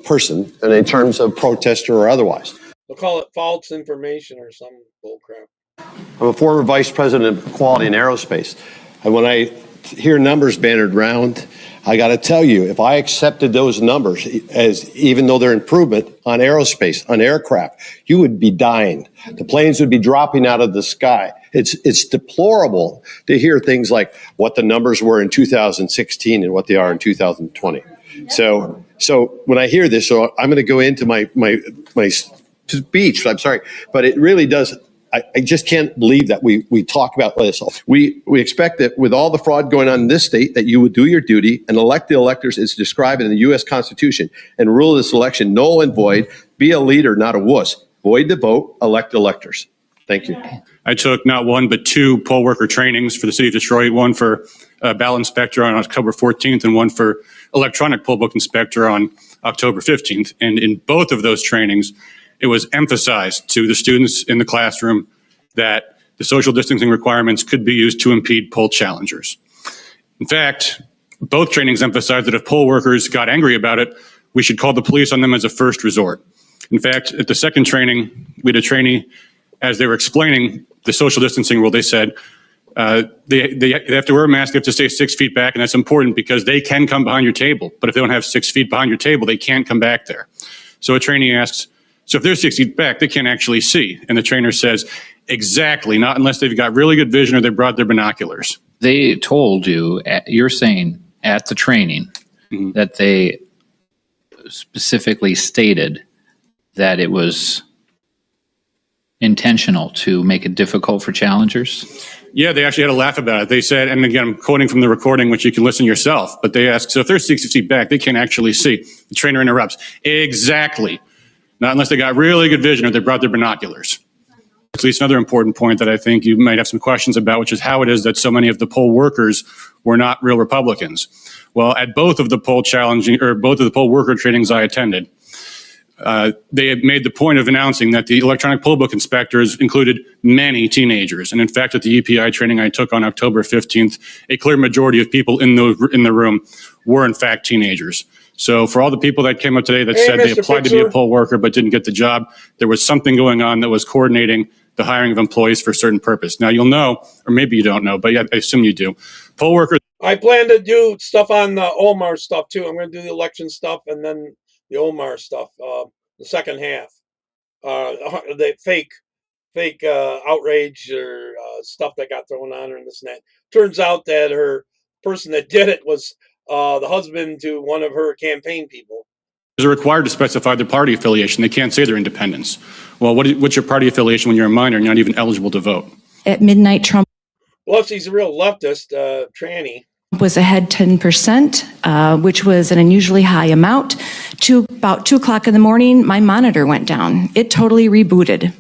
S25: Person, and in terms of protester or otherwise.
S10: They'll call it false information or some bullcrap.
S25: I'm a former vice president of quality in aerospace. And when I hear numbers bannered around, I got to tell you, if I accepted those numbers as even though they're improvement on aerospace, on aircraft, you would be dying. The planes would be dropping out of the sky. It's deplorable to hear things like what the numbers were in 2016 and what they are in 2020. So when I hear this, so I'm going to go into my speech. I'm sorry, but it really does. I just can't believe that we talk about this. We expect that with all the fraud going on in this state, that you would do your duty and elect the electors as described in the U.S. Constitution and rule this election null and void. Be a leader, not a wuss. Void the vote, elect electors. Thank you.
S11: I took not one but two poll worker trainings for the city of Detroit, one for ballot inspector on October 14th and one for electronic poll book inspector on October 15th. And in both of those trainings, it was emphasized to the students in the classroom that the social distancing requirements could be used to impede poll challengers. In fact, both trainings emphasized that if poll workers got angry about it, we should call the police on them as a first resort. In fact, at the second training, we had a trainee, as they were explaining the social distancing rule, they said they have to wear a mask, they have to stay 6 feet back, and that's important because they can come behind your table. But if they don't have 6 feet behind your table, they can't come back there. So a trainee asks, so if they're 6 feet back, they can't actually see. And the trainer says, exactly, not unless they've got really good vision or they brought their binoculars.
S5: They told you, you're saying at the training, that they specifically stated that it was intentional to make it difficult for challengers?
S11: Yeah, they actually had a laugh about it. They said, and again, I'm quoting from the recording, which you can listen yourself, but they asked, so if they're 60 feet back, they can't actually see. The trainer interrupts, exactly. Not unless they got really good vision or they brought their binoculars. At least another important point that I think you might have some questions about, which is how it is that so many of the poll workers were not real Republicans. Well, at both of the poll worker trainings I attended, they had made the point of announcing that the electronic poll book inspectors included many teenagers. And in fact, at the EPI training I took on October 15th, a clear majority of people in the room were in fact teenagers. So for all the people that came up today that said they applied to be a poll worker but didn't get the job, there was something going on that was coordinating the hiring of employees for a certain purpose. Now you'll know, or maybe you don't know, but yeah, I assume you do. Poll workers.
S10: I plan to do stuff on the Omar stuff too. I'm going to do the election stuff and then the Omar stuff, the second half. The fake outrage or stuff that got thrown on her and this and that. Turns out that her person that did it was the husband to one of her campaign people.
S11: Are required to specify their party affiliation. They can't say they're independents. Well, what's your party affiliation when you're a minor and you're not even eligible to vote?
S12: At midnight, Trump
S10: Plus, he's a real leftist, tranny.
S12: Was ahead 10%, which was an unusually high amount. To about 2 o'clock in the morning, my monitor went down. It totally rebooted.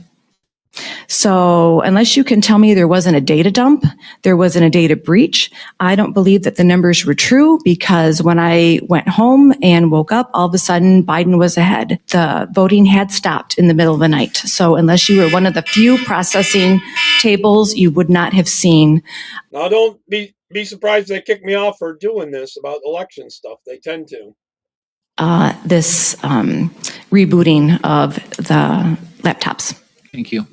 S12: So unless you can tell me there wasn't a data dump, there wasn't a data breach, I don't believe that the numbers were true, because when I went home and woke up, all of a sudden Biden was ahead. The voting had stopped in the middle of the night. So unless you were one of the few processing tables, you would not have seen.
S10: Now don't be surprised they kick me off for doing this about election stuff. They tend to.
S12: This rebooting of the laptops.
S5: Thank you.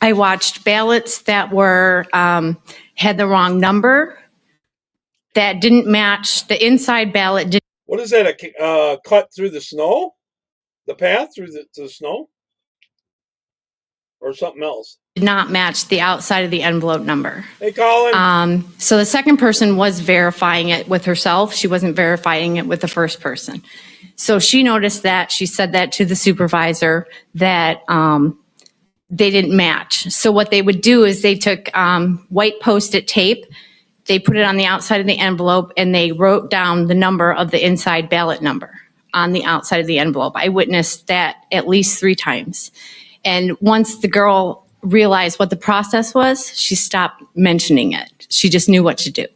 S14: I watched ballots that were had the wrong number, that didn't match the inside ballot.
S10: What is that? A cut through the snow? The path through the snow? Or something else?
S14: Did not match the outside of the envelope number.
S10: Hey, Colin.
S14: So the second person was verifying it with herself. She wasn't verifying it with the first person. So she noticed that. She said that to the supervisor that they didn't match. So what they would do is they took white Post-it tape, they put it on the outside of the envelope, and they wrote down the number of the inside ballot number on the outside of the envelope. I witnessed that at least 3 times. And once the girl realized what the process was, she stopped mentioning it. She just knew what to do.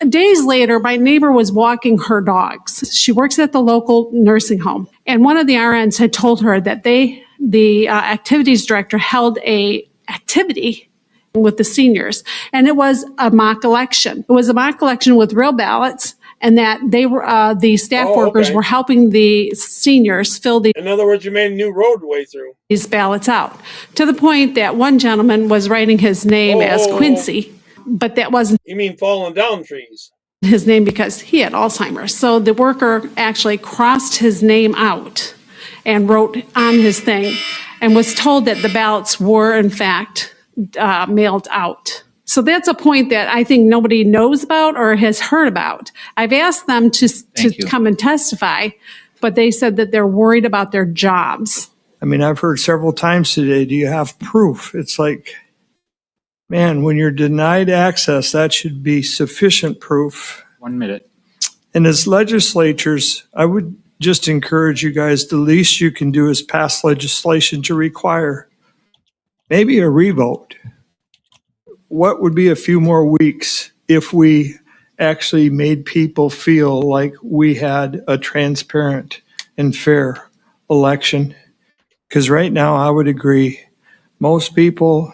S16: Days later, my neighbor was walking her dogs. She works at the local nursing home. And one of the RNs had told her that the activities director held a activity with the seniors. And it was a mock election. It was a mock election with real ballots, and that they were, the staff workers were helping the seniors fill
S10: In other words, you made a new roadway through.
S16: these ballots out, to the point that one gentleman was writing his name as Quincy, but that wasn't
S10: You mean falling down trees?
S16: his name because he had Alzheimer's. So the worker actually crossed his name out and wrote on his thing and was told that the ballots were in fact mailed out. So that's a point that I think nobody knows about or has heard about. I've asked them to come and testify, but they said that they're worried about their jobs.
S4: I mean, I've heard several times today, do you have proof? It's like, man, when you're denied access, that should be sufficient proof.
S5: 1 minute.
S4: And as legislatures, I would just encourage you guys, the least you can do is pass legislation to require maybe a revote. What would be a few more weeks if we actually made people feel like we had a transparent and fair election? Because right now, I would agree, most people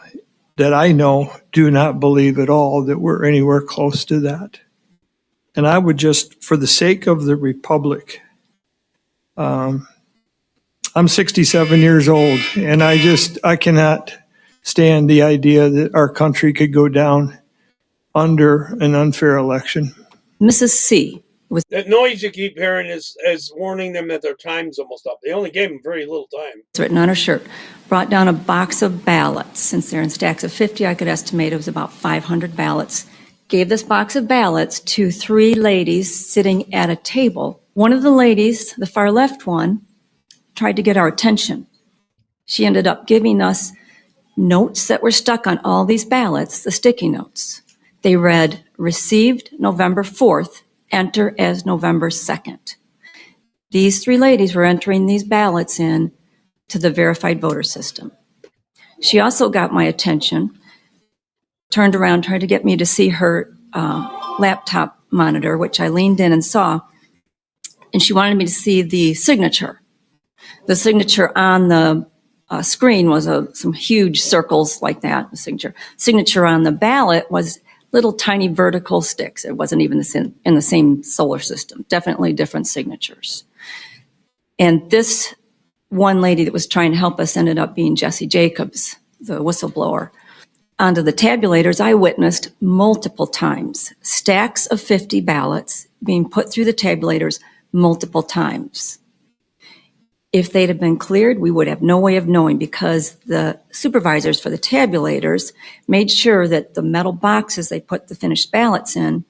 S4: that I know do not believe at all that we're anywhere close to that. And I would just, for the sake of the republic, I'm 67 years old, and I cannot stand the idea that our country could go down under an unfair election.
S9: Mrs. C.
S10: That noise you keep hearing is warning them that their time's almost up. They only gave them very little time.
S9: It's written on her shirt. Brought down a box of ballots. Since they're in stacks of 50, I could estimate it was about 500 ballots. Gave this box of ballots to 3 ladies sitting at a table. One of the ladies, the far left one, tried to get our attention. She ended up giving us notes that were stuck on all these ballots, the sticky notes. They read, received November 4th, enter as November 2nd. These 3 ladies were entering these ballots in to the verified voter system. She also got my attention, turned around, tried to get me to see her laptop monitor, which I leaned in and saw, and she wanted me to see the signature. The signature on the screen was some huge circles like that, the signature on the ballot was little tiny vertical sticks. It wasn't even in the same solar system, definitely different signatures. And this one lady that was trying to help us ended up being Jesse Jacobs, the whistleblower. Onto the tabulators, I witnessed multiple times stacks of 50 ballots being put through the tabulators multiple times. If they'd have been cleared, we would have no way of knowing because the supervisors for the tabulators made sure that the metal boxes they put the finished ballots in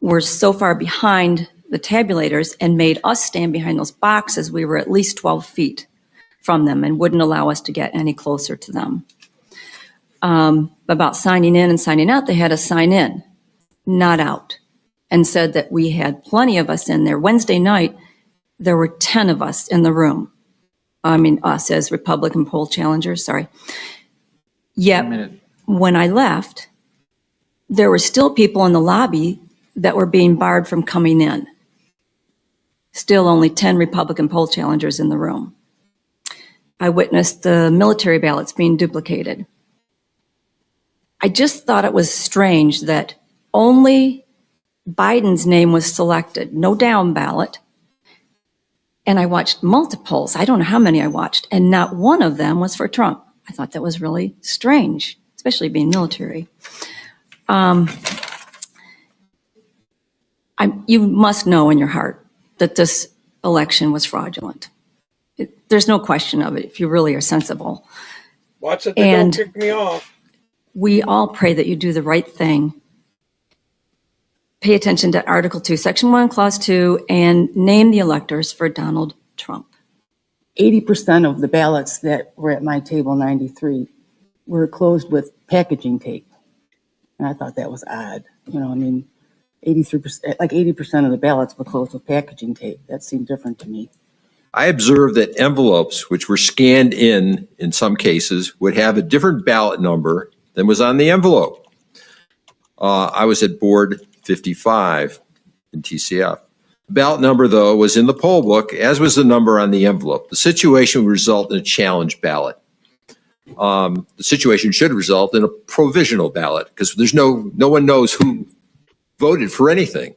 S9: were so far behind the tabulators and made us stand behind those boxes. We were at least 12 feet from them and wouldn't allow us to get any closer to them. About signing in and signing out, they had us sign in, not out, and said that we had plenty of us in there. Wednesday night, there were 10 of us in the room. I mean, us as Republican poll challengers, sorry. Yet, when I left, there were still people in the lobby that were being barred from coming in. Still only 10 Republican poll challengers in the room. I witnessed the military ballots being duplicated. I just thought it was strange that only Biden's name was selected, no down ballot. And I watched multiples. I don't know how many I watched, and not one of them was for Trump. I thought that was really strange, especially being military. You must know in your heart that this election was fraudulent. There's no question of it if you really are sensible.
S10: Watch it, they don't kick me off.
S9: We all pray that you do the right thing. Pay attention to Article 2, Section 1, Clause 2, and name the electors for Donald Trump.
S15: 80% of the ballots that were at my table 93 were closed with packaging tape. And I thought that was odd. You know, I mean, 83%, like 80% of the ballots were closed with packaging tape. That seemed different to me.
S17: I observed that envelopes, which were scanned in some cases, would have a different ballot number than was on the envelope. I was at board 55 in TCF. The ballot number, though, was in the poll book, as was the number on the envelope. The situation would result in a challenge ballot. the situation should result in a provisional ballot because there's no one knows who voted for anything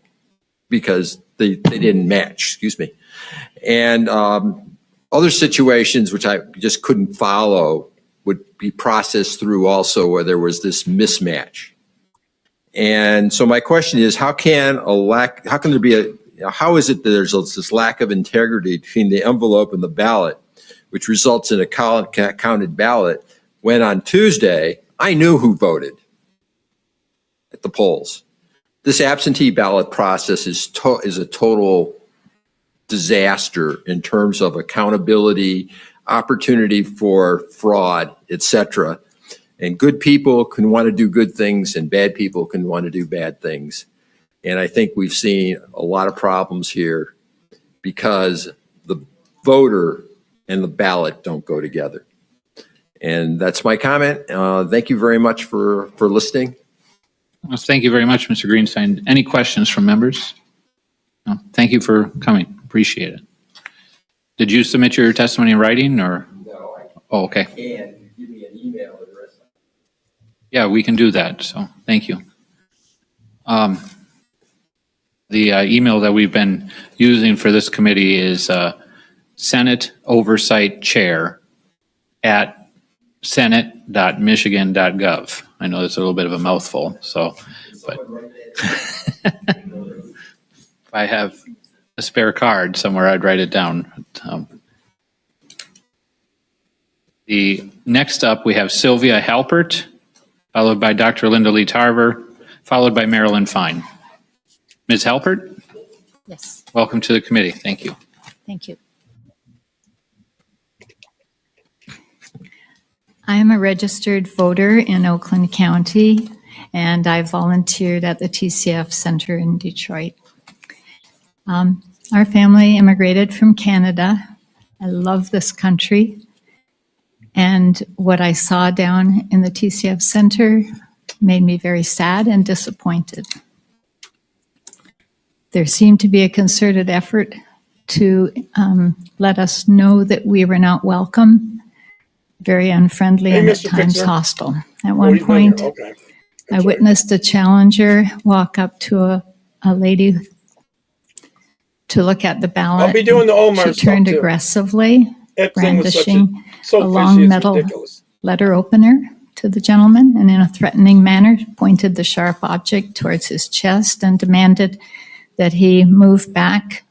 S17: because they didn't match, excuse me. And other situations which I just couldn't follow would be processed through also where there was this mismatch. And so my question is, how is it that there's this lack of integrity between the envelope and the ballot, which results in a counted ballot, when on Tuesday, I knew who voted at the polls? This absentee ballot process is a total disaster in terms of accountability, opportunity for fraud, etc. And good people can want to do good things and bad people can want to do bad things. And I think we've seen a lot of problems here because the voter and the ballot don't go together. And that's my comment. Thank you very much for listening.
S5: Well, thank you very much, Mr. Greenstein. Any questions from members? No, thank you for coming. Appreciate it. Did you submit your testimony in writing or?
S17: No,
S5: Oh, okay.
S17: can give me an email address.
S5: Yeah, we can do that. So thank you. The email that we've been using for this committee is Senate Oversight Chair at senate.michigan.gov. I know that's a little bit of a mouthful, so, but if I have a spare card somewhere, I'd write it down. The next up, we have Sylvia Halpert, followed by Dr. Linda Lee Tarver, followed by Marilyn Fine. Ms. Halpert?
S13: Yes,
S5: Welcome to the committee. Thank you.
S13: thank you. I am a registered voter in Oakland County, and I volunteered at the TCF Center in Detroit. Our family immigrated from Canada. I love this country. And what I saw down in the TCF Center made me very sad and disappointed. There seemed to be a concerted effort to let us know that we were not welcome, very unfriendly, and at times hostile. At one point, I witnessed a challenger walk up to a lady to look at the ballot.
S10: I'll be doing the Omar
S13: She turned
S10: stuff, too.
S13: aggressively,
S10: That thing was such
S13: brandishing
S10: so
S13: a
S10: fishy,
S13: long
S10: it's
S13: metal
S10: ridiculous.
S13: letter opener to the gentleman, and in a threatening manner pointed the sharp object towards his chest and demanded that he move back.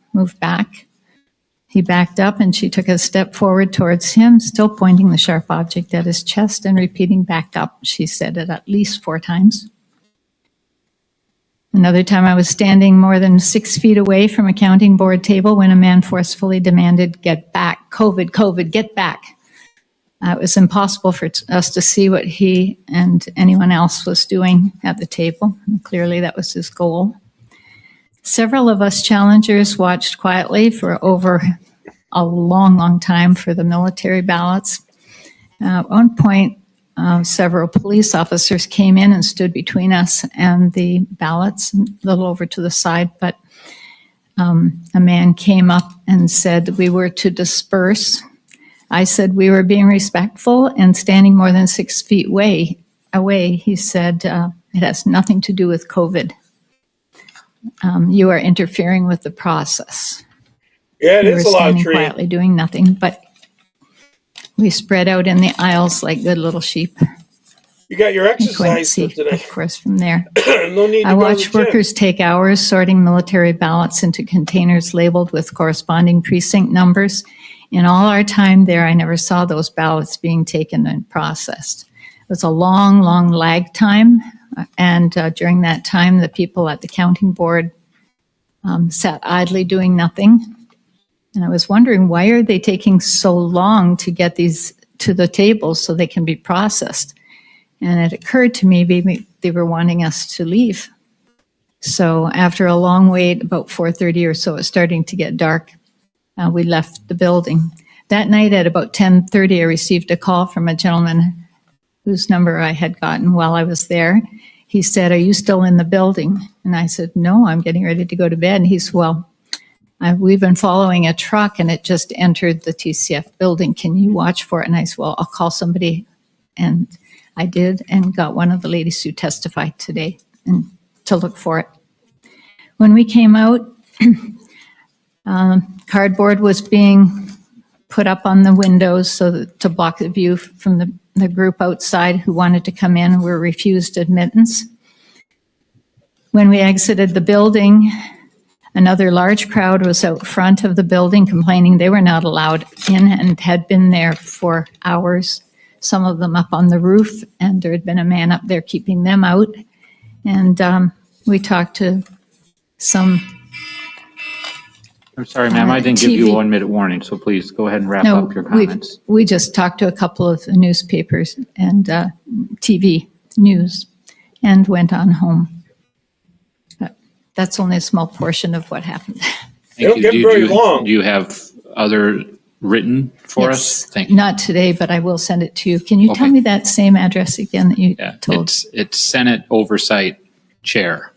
S13: He backed up and she took a step forward towards him, still pointing the sharp object at his chest and repeating back up. She said it at least 4 times. Another time I was standing more than 6 feet away from a counting board table when a man forcefully demanded, "Get back, COVID, COVID, get back." It was impossible for us to see what he and anyone else was doing at the table. And clearly that was his goal. Several of us challengers watched quietly for over a long, long time for the military ballots. At one point, several police officers came in and stood between us and the ballots, a little over to the side, but a man came up and said we were to disperse. I said we were being respectful and standing more than 6 feet away. He said it has nothing to do with COVID. You are interfering with the process.
S10: Yeah, it
S13: We
S10: is
S13: were
S10: a lot of
S13: standing
S10: trees.
S13: quietly doing nothing, but we spread out in the aisles like good little sheep.
S10: You got your
S13: You couldn't
S10: exercise
S13: see,
S10: for today.
S13: of course, from there.
S10: No need to
S13: I
S10: go to
S13: watched
S10: the gym.
S13: workers take hours sorting military ballots into containers labeled with corresponding precinct numbers. In all our time there, I never saw those ballots being taken and processed. It was a long, long lag time. And during that time, the people at the counting board sat idly doing nothing. And I was wondering, why are they taking so long to get these to the table so they can be processed? And it occurred to me, maybe they were wanting us to leave. So after a long wait, about 4:30 or so, it was starting to get dark. We left the building. That night at about 10:30, I received a call from a gentleman whose number I had gotten while I was there. He said, "Are you still in the building?" And I said, "No, I'm getting ready to go to bed." And he said, "Well, we've been following a truck and it just entered the TCF building. Can you watch for it?" And I said, "Well, I'll call somebody And I did, and got one of the ladies who testified today and to look for it. When we came out, cardboard was being put up on the windows so that, to block the view from the group outside who wanted to come in and were refused admittance. When we exited the building, another large crowd was out front of the building complaining they were not allowed in and had been there for hours, some of them up on the roof, and there had been a man up there keeping them out. And we talked to some.
S5: I'm sorry, ma'am, I didn't give you a 1-minute warning, so please go ahead and wrap up your comments.
S13: We just talked to a couple of the newspapers and TV news and went on home. But that's only a small portion of what happened.
S10: They don't get very long.
S5: Do you have other written for us? Thank you.
S13: Not today, but I will send it to you. Can you tell me that same address again that you told?
S5: It's Senate Oversight Chair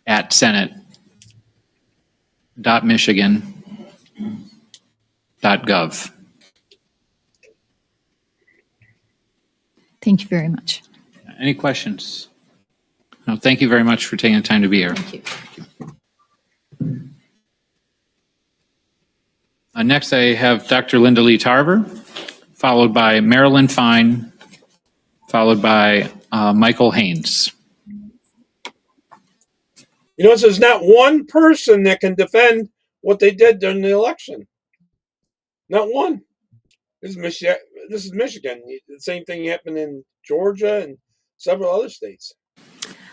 S5: at senate.michigan.gov.
S13: Thank you very much.
S5: Any questions? No, thank you very much for taking the time to be here.
S13: Thank you.
S5: Next, I have Dr. Linda Lee Tarver, followed by Marilyn Fine, followed by Michael Haynes.
S10: You know, there's not one person that can defend what they did during the election. Not one. This is Michigan. The same thing happened in Georgia and several other states.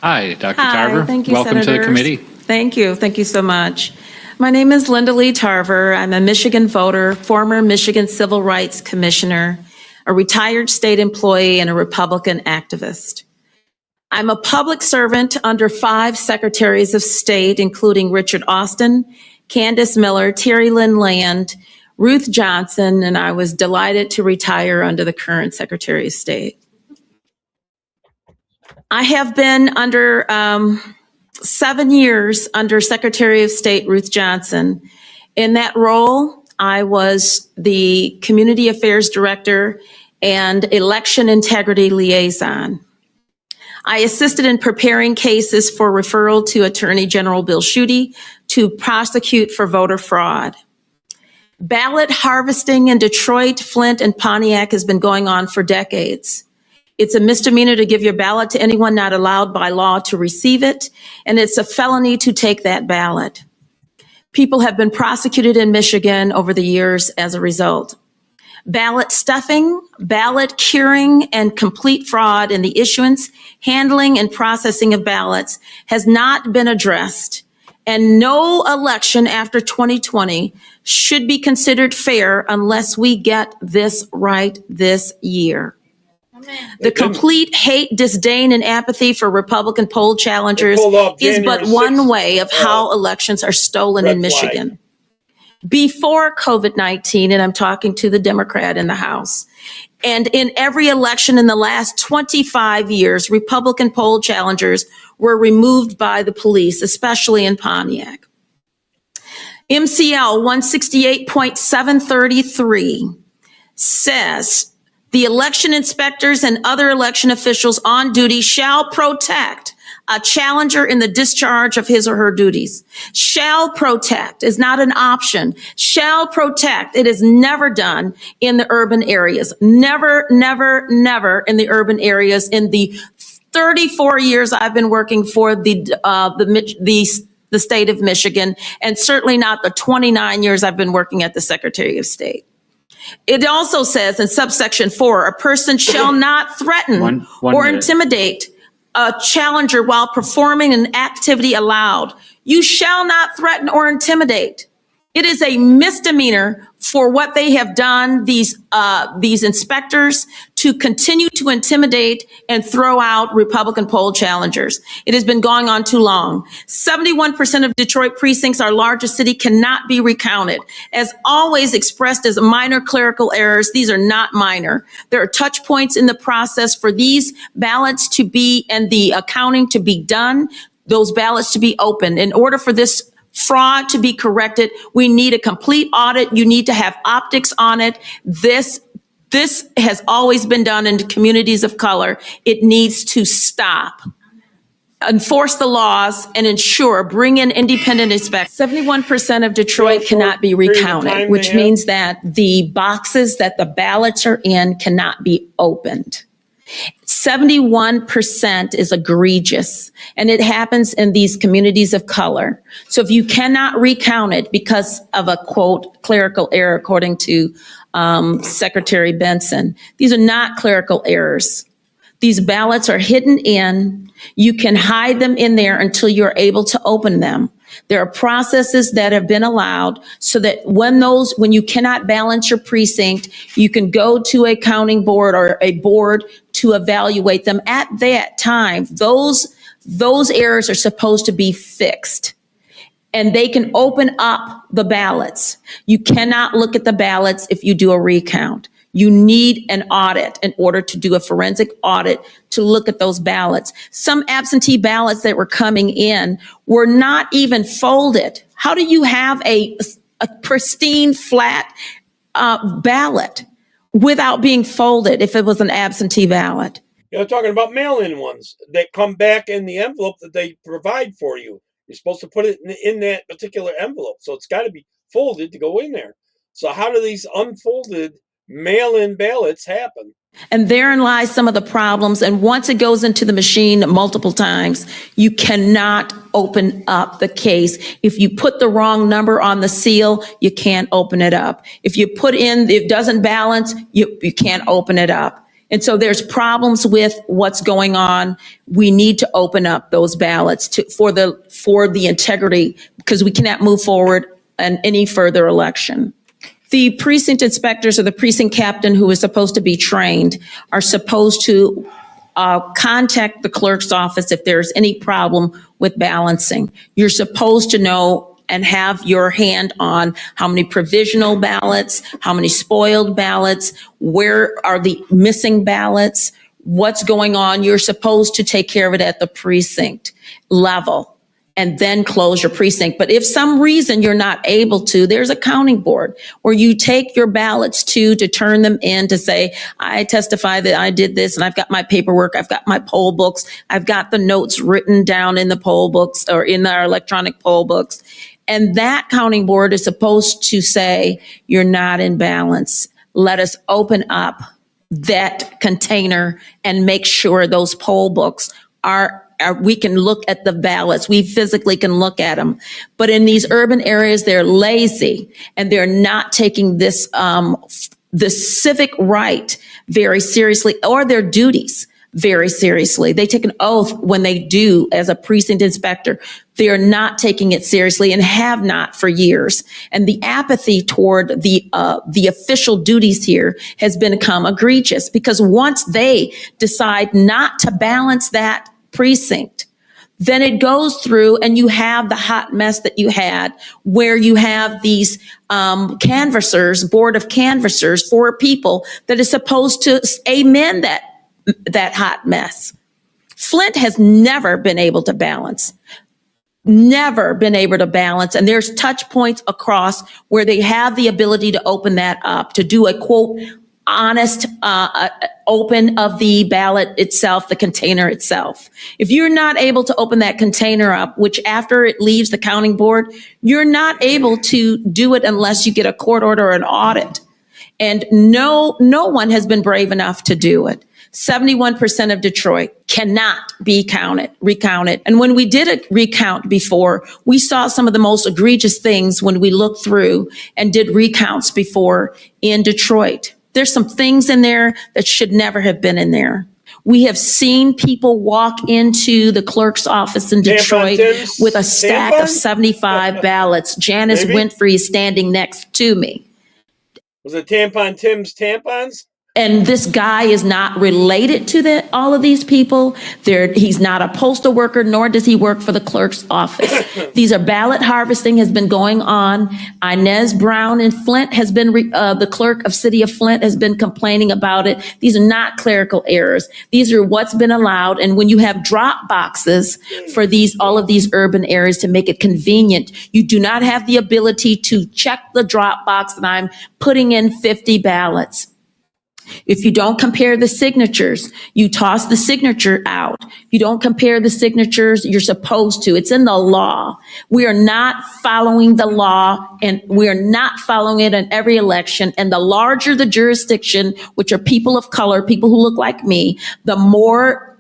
S5: Hi, Dr.
S18: Hi,
S5: Tarver.
S18: thank you,
S5: Welcome to the
S18: Senators.
S5: committee.
S18: Thank you. Thank you so much. My name is Linda Lee Tarver. I'm a Michigan voter, former Michigan Civil Rights Commissioner, a retired state employee, and a Republican activist. I'm a public servant under 5 secretaries of state, including Richard Austin, Candace Miller, Terry Lynn Land, Ruth Johnson, and I was delighted to retire under the current Secretary of State. I have been under 7 years under Secretary of State Ruth Johnson. In that role, I was the Community Affairs Director and Election Integrity Liaison. I assisted in preparing cases for referral to Attorney General Bill Schuette to prosecute for voter fraud. Ballot harvesting in Detroit, Flint, and Pontiac has been going on for decades. It's a misdemeanor to give your ballot to anyone not allowed by law to receive it, and it's a felony to take that ballot. People have been prosecuted in Michigan over the years as a result. Ballot stuffing, ballot curing, and complete fraud in the issuance, handling, and processing of ballots has not been addressed, and no election after 2020 should be considered fair unless we get this right this year. The complete hate, disdain, and apathy for Republican poll challengers is but one way of how elections are stolen in Michigan. Before COVID-19, and I'm talking to the Democrat in the House, and in every election in the last 25 years, Republican poll challengers were removed by the police, especially in Pontiac. MCL 168.733 says, the election inspectors and other election officials on duty shall protect a challenger in the discharge of his or her duties. Shall protect is not an option. Shall protect. It is never done in the urban areas. Never, never, never in the urban areas. In the 34 years I've been working for the state of Michigan, and certainly not the 29 years I've been working at the Secretary of State. It also says in subsection 4, a person shall not threaten or intimidate a challenger while performing an activity allowed. You shall not threaten or intimidate. It is a misdemeanor for what they have done, these inspectors, to continue to intimidate and throw out Republican poll challengers. It has been going on too long. 71% of Detroit precincts, our largest city, cannot be recounted. As always expressed as minor clerical errors, these are not minor. There are touch points in the process for these ballots to be, and the accounting to be done, those ballots to be open. In order for this fraud to be corrected, we need a complete audit. You need to have optics on it. This This has always been done in communities of color. It needs to stop. Enforce the laws and bring in independent inspectors. 71% of Detroit cannot be recounted, which means that the boxes that the ballots are in cannot be opened. 71% is egregious, and it happens in these communities of color. So if you cannot recount it because of a, quote, clerical error, according to Secretary Benson, these are not clerical errors. These ballots are hidden in. You can hide them in there until you're able to open them. There are processes that have been allowed so that when you cannot balance your precinct, you can go to a counting board or a board to evaluate them. At that time, those errors are supposed to be fixed. And they can open up the ballots. You cannot look at the ballots if you do a recount. You need an audit in order to do a forensic audit to look at those ballots. Some absentee ballots that were coming in were not even folded. How do you have a pristine, flat ballot without being folded if it was an absentee ballot?
S10: You're talking about mail-in ones that come back in the envelope that they provide for you. You're supposed to put it in that particular envelope, so it's got to be folded to go in there. So how do these unfolded mail-in ballots happen?
S18: And therein lies some of the problems. And once it goes into the machine multiple times, you cannot open up the case. If you put the wrong number on the seal, you can't open it up. If you put in, if it doesn't balance, you can't open it up. And so there's problems with what's going on. We need to open up those ballots for the integrity, because we cannot move forward in any further election. The precinct inspectors or the precinct captain who is supposed to be trained are supposed to contact the clerk's office if there's any problem with balancing. You're supposed to know and have your hand on how many provisional ballots, how many spoiled ballots, where are the missing ballots, what's going on. You're supposed to take care of it at the precinct level and then close your precinct. But if some reason you're not able to, there's a counting board where you take your ballots to turn them in to say, I testify that I did this and I've got my paperwork, I've got my poll books, I've got the notes written down in the poll books or in our electronic poll books. And that counting board is supposed to say, you're not in balance. Let us open up that container and make sure those poll books we can look at the ballots. We physically can look at them. But in these urban areas, they're lazy and they're not taking this, the civic right very seriously, or their duties very seriously. They take an oath when they do as a precinct inspector. They are not taking it seriously and have not for years. And the apathy toward the official duties here has become egregious, because once they decide not to balance that precinct, then it goes through and you have the hot mess that you had, where you have these canvassers, board of canvassers, 4 people that is supposed to amend that hot mess. Flint has never been able to balance. Never been able to balance. And there's touch points across where they have the ability to open that up, to do a quote, honest open of the ballot itself, the container itself. If you're not able to open that container up, which after it leaves the counting board, you're not able to do it unless you get a court order or an audit. And no one has been brave enough to do it. 71% of Detroit cannot be recounted. And when we did a recount before, we saw some of the most egregious things when we looked through and did recounts before in Detroit. There's some things in there that should never have been in there. We have seen people walk into the clerk's office in Detroit with a stack of 75 ballots. Janice Winfrey is standing next to me.
S10: Was it Tampon Tim's tampons?
S18: And this guy is not related to all of these people. He's not a postal worker, nor does he work for the clerk's office. These are ballot harvesting has been going on. Inez Brown in Flint has been, the clerk of City of Flint has been complaining about it. These are not clerical errors. These are what's been allowed. And when you have drop boxes for all of these urban areas to make it convenient, you do not have the ability to check the drop box that I'm putting in 50 ballots. If you don't compare the signatures, you toss the signature out. You don't compare the signatures, you're supposed to. It's in the law. We are not following the law, and we are not following it in every election. And the larger the jurisdiction, which are people of color, people who look like me, the more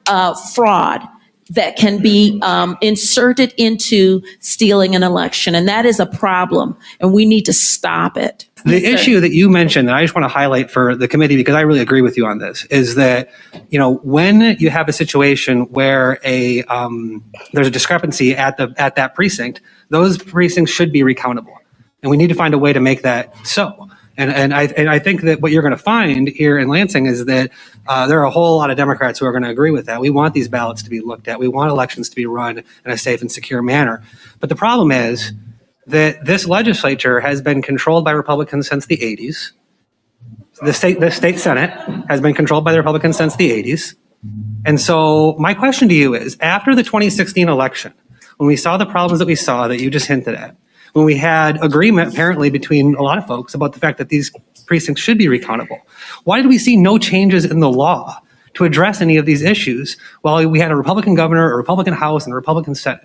S18: fraud that can be inserted into stealing an election. And that is a problem, and we need to stop it.
S19: The issue that you mentioned that I just want to highlight for the committee, because I really agree with you on this, is that, when you have a situation where there's a discrepancy at that precinct, those precincts should be recountable. And we need to find a way to make that so. And I think that what you're going to find here in Lansing is that there are a whole lot of Democrats who are going to agree with that. We want these ballots to be looked at. We want elections to be run in a safe and secure manner. But the problem is that this legislature has been controlled by Republicans since the 80s. The state Senate has been controlled by the Republicans since the 80s. And so my question to you is, after the 2016 election, when we saw the problems that we saw that you just hinted at, when we had agreement apparently between a lot of folks about the fact that these precincts should be recountable, why did we see no changes in the law to address any of these issues while we had a Republican governor, a Republican House, and a Republican Senate?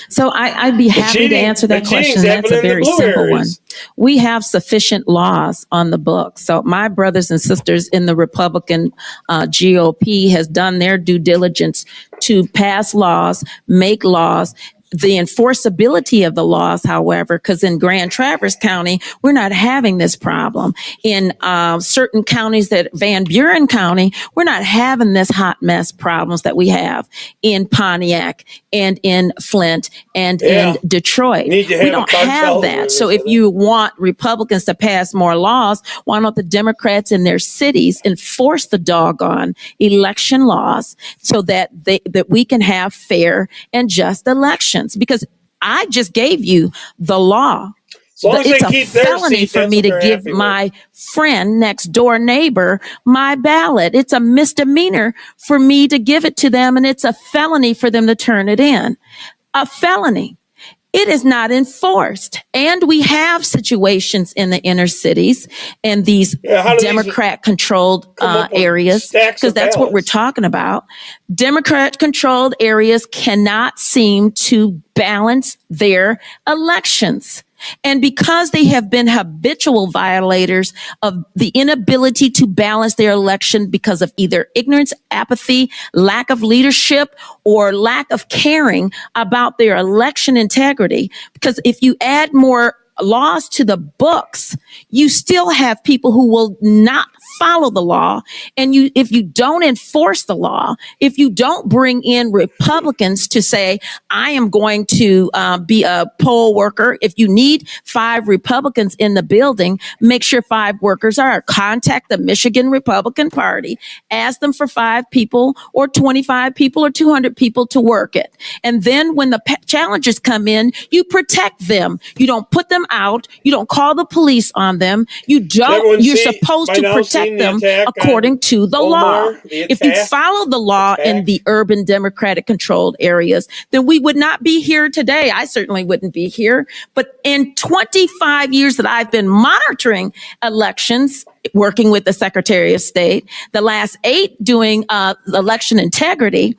S18: So I'd be happy to answer that question. That's a very simple one. We have sufficient laws on the books. So my brothers and sisters in the Republican GOP has done their due diligence to pass laws, make laws. The enforceability of the laws, however, because in Grand Traverse County, we're not having this problem. In certain counties that Van Buren County, we're not having this hot mess problems that we have in Pontiac and in Flint and in Detroit. We don't have that. So if you want Republicans to pass more laws, why don't the Democrats in their cities enforce the doggone election laws so that that we can have fair and just elections? Because I just gave you the law. It's a felony for me to give my friend, next door neighbor, my ballot. It's a misdemeanor for me to give it to them, and it's a felony for them to turn it in. A felony. It is not enforced. And we have situations in the inner cities and these Democrat-controlled areas, because that's what we're talking about. Democrat-controlled areas cannot seem to balance their elections. And because they have been habitual violators of the inability to balance their election because of either ignorance, apathy, lack of leadership, or lack of caring about their election integrity, because if you add more laws to the books, you still have people who will not follow the law. And if you don't enforce the law, if you don't bring in Republicans to say, I am going to be a poll worker, if you need 5 Republicans in the building, make sure 5 workers are. Contact the Michigan Republican Party, ask them for 5 people or 25 people or 200 people to work it. And then when the challengers come in, you protect them. You don't put them out. You don't call the police on them. You're supposed to protect them according to the law. If you follow the law in the urban Democratic controlled areas, then we would not be here today. I certainly wouldn't be here. But in 25 years that I've been monitoring elections, working with the Secretary of State, the last 8 doing election integrity,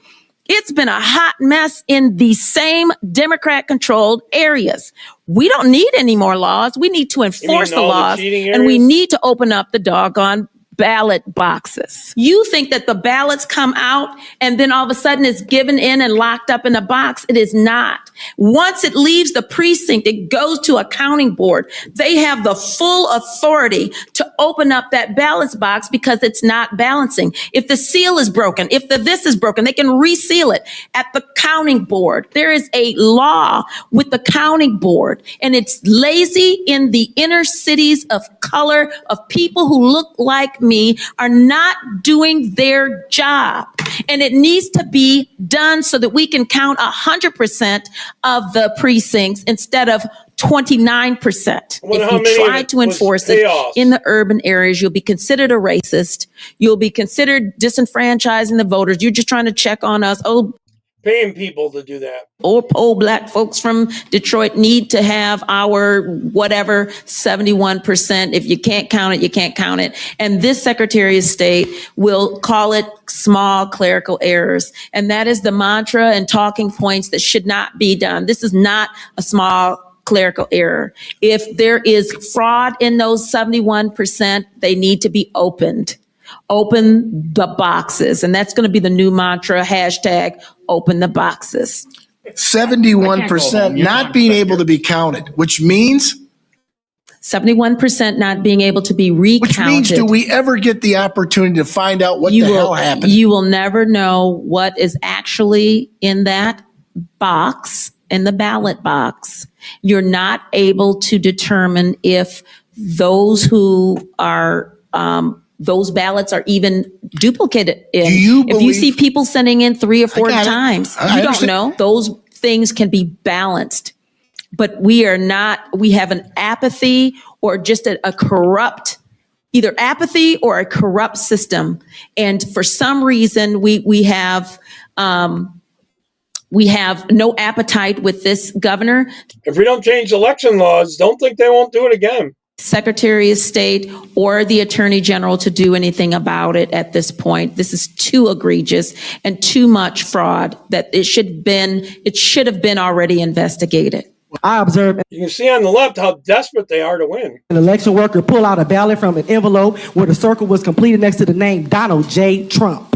S18: it's been a hot mess in the same Democrat-controlled areas. We don't need any more laws. We need to enforce the laws, and we need to open up the doggone ballot boxes. You think that the ballots come out and then all of a sudden it's given in and locked up in a box. It is not. Once it leaves the precinct, it goes to a counting board. They have the full authority to open up that ballot box because it's not balancing. If the seal is broken, if this is broken, they can reseal it at the counting board. There is a law with the counting board, and it's lazy in the inner cities of color, of people who look like me are not doing their job. And it needs to be done so that we can count 100% of the precincts instead of 29%. If you try to enforce it in the urban areas, you'll be considered a racist. You'll be considered disenfranchising the voters. You're just trying to check on us. Oh,
S10: paying people to do that.
S18: Old black folks from Detroit need to have our whatever 71%. If you can't count it, you can't count it. And this Secretary of State will call it small clerical errors. And that is the mantra and talking points that should not be done. This is not a small clerical error. If there is fraud in those 71%, they need to be opened. Open the boxes. And that's going to be the new mantra, hashtag open the boxes.
S20: 71% not being able to be counted, which means?
S18: 71% not being able to be recounted.
S20: Which means, do we ever get the opportunity to find out what hell happened?
S18: You will never know what is actually in that box, in the ballot box. You're not able to determine if those who are, those ballots are even duplicated. If you see people sending in 3 or 4 times, you don't know. Those things can be balanced. But we are not, we have an apathy or just a corrupt, either apathy or a corrupt system. And for some reason, we have no appetite with this governor.
S10: If we don't change election laws, don't think they won't do it again.
S18: Secretary of State or the Attorney General to do anything about it at this point. This is too egregious and too much fraud that it should have been already investigated.
S21: I observed.
S10: You can see on the left how desperate they are to win.
S21: An election worker pull out a ballot from an envelope where the circle was completed next to the name Donald J. Trump.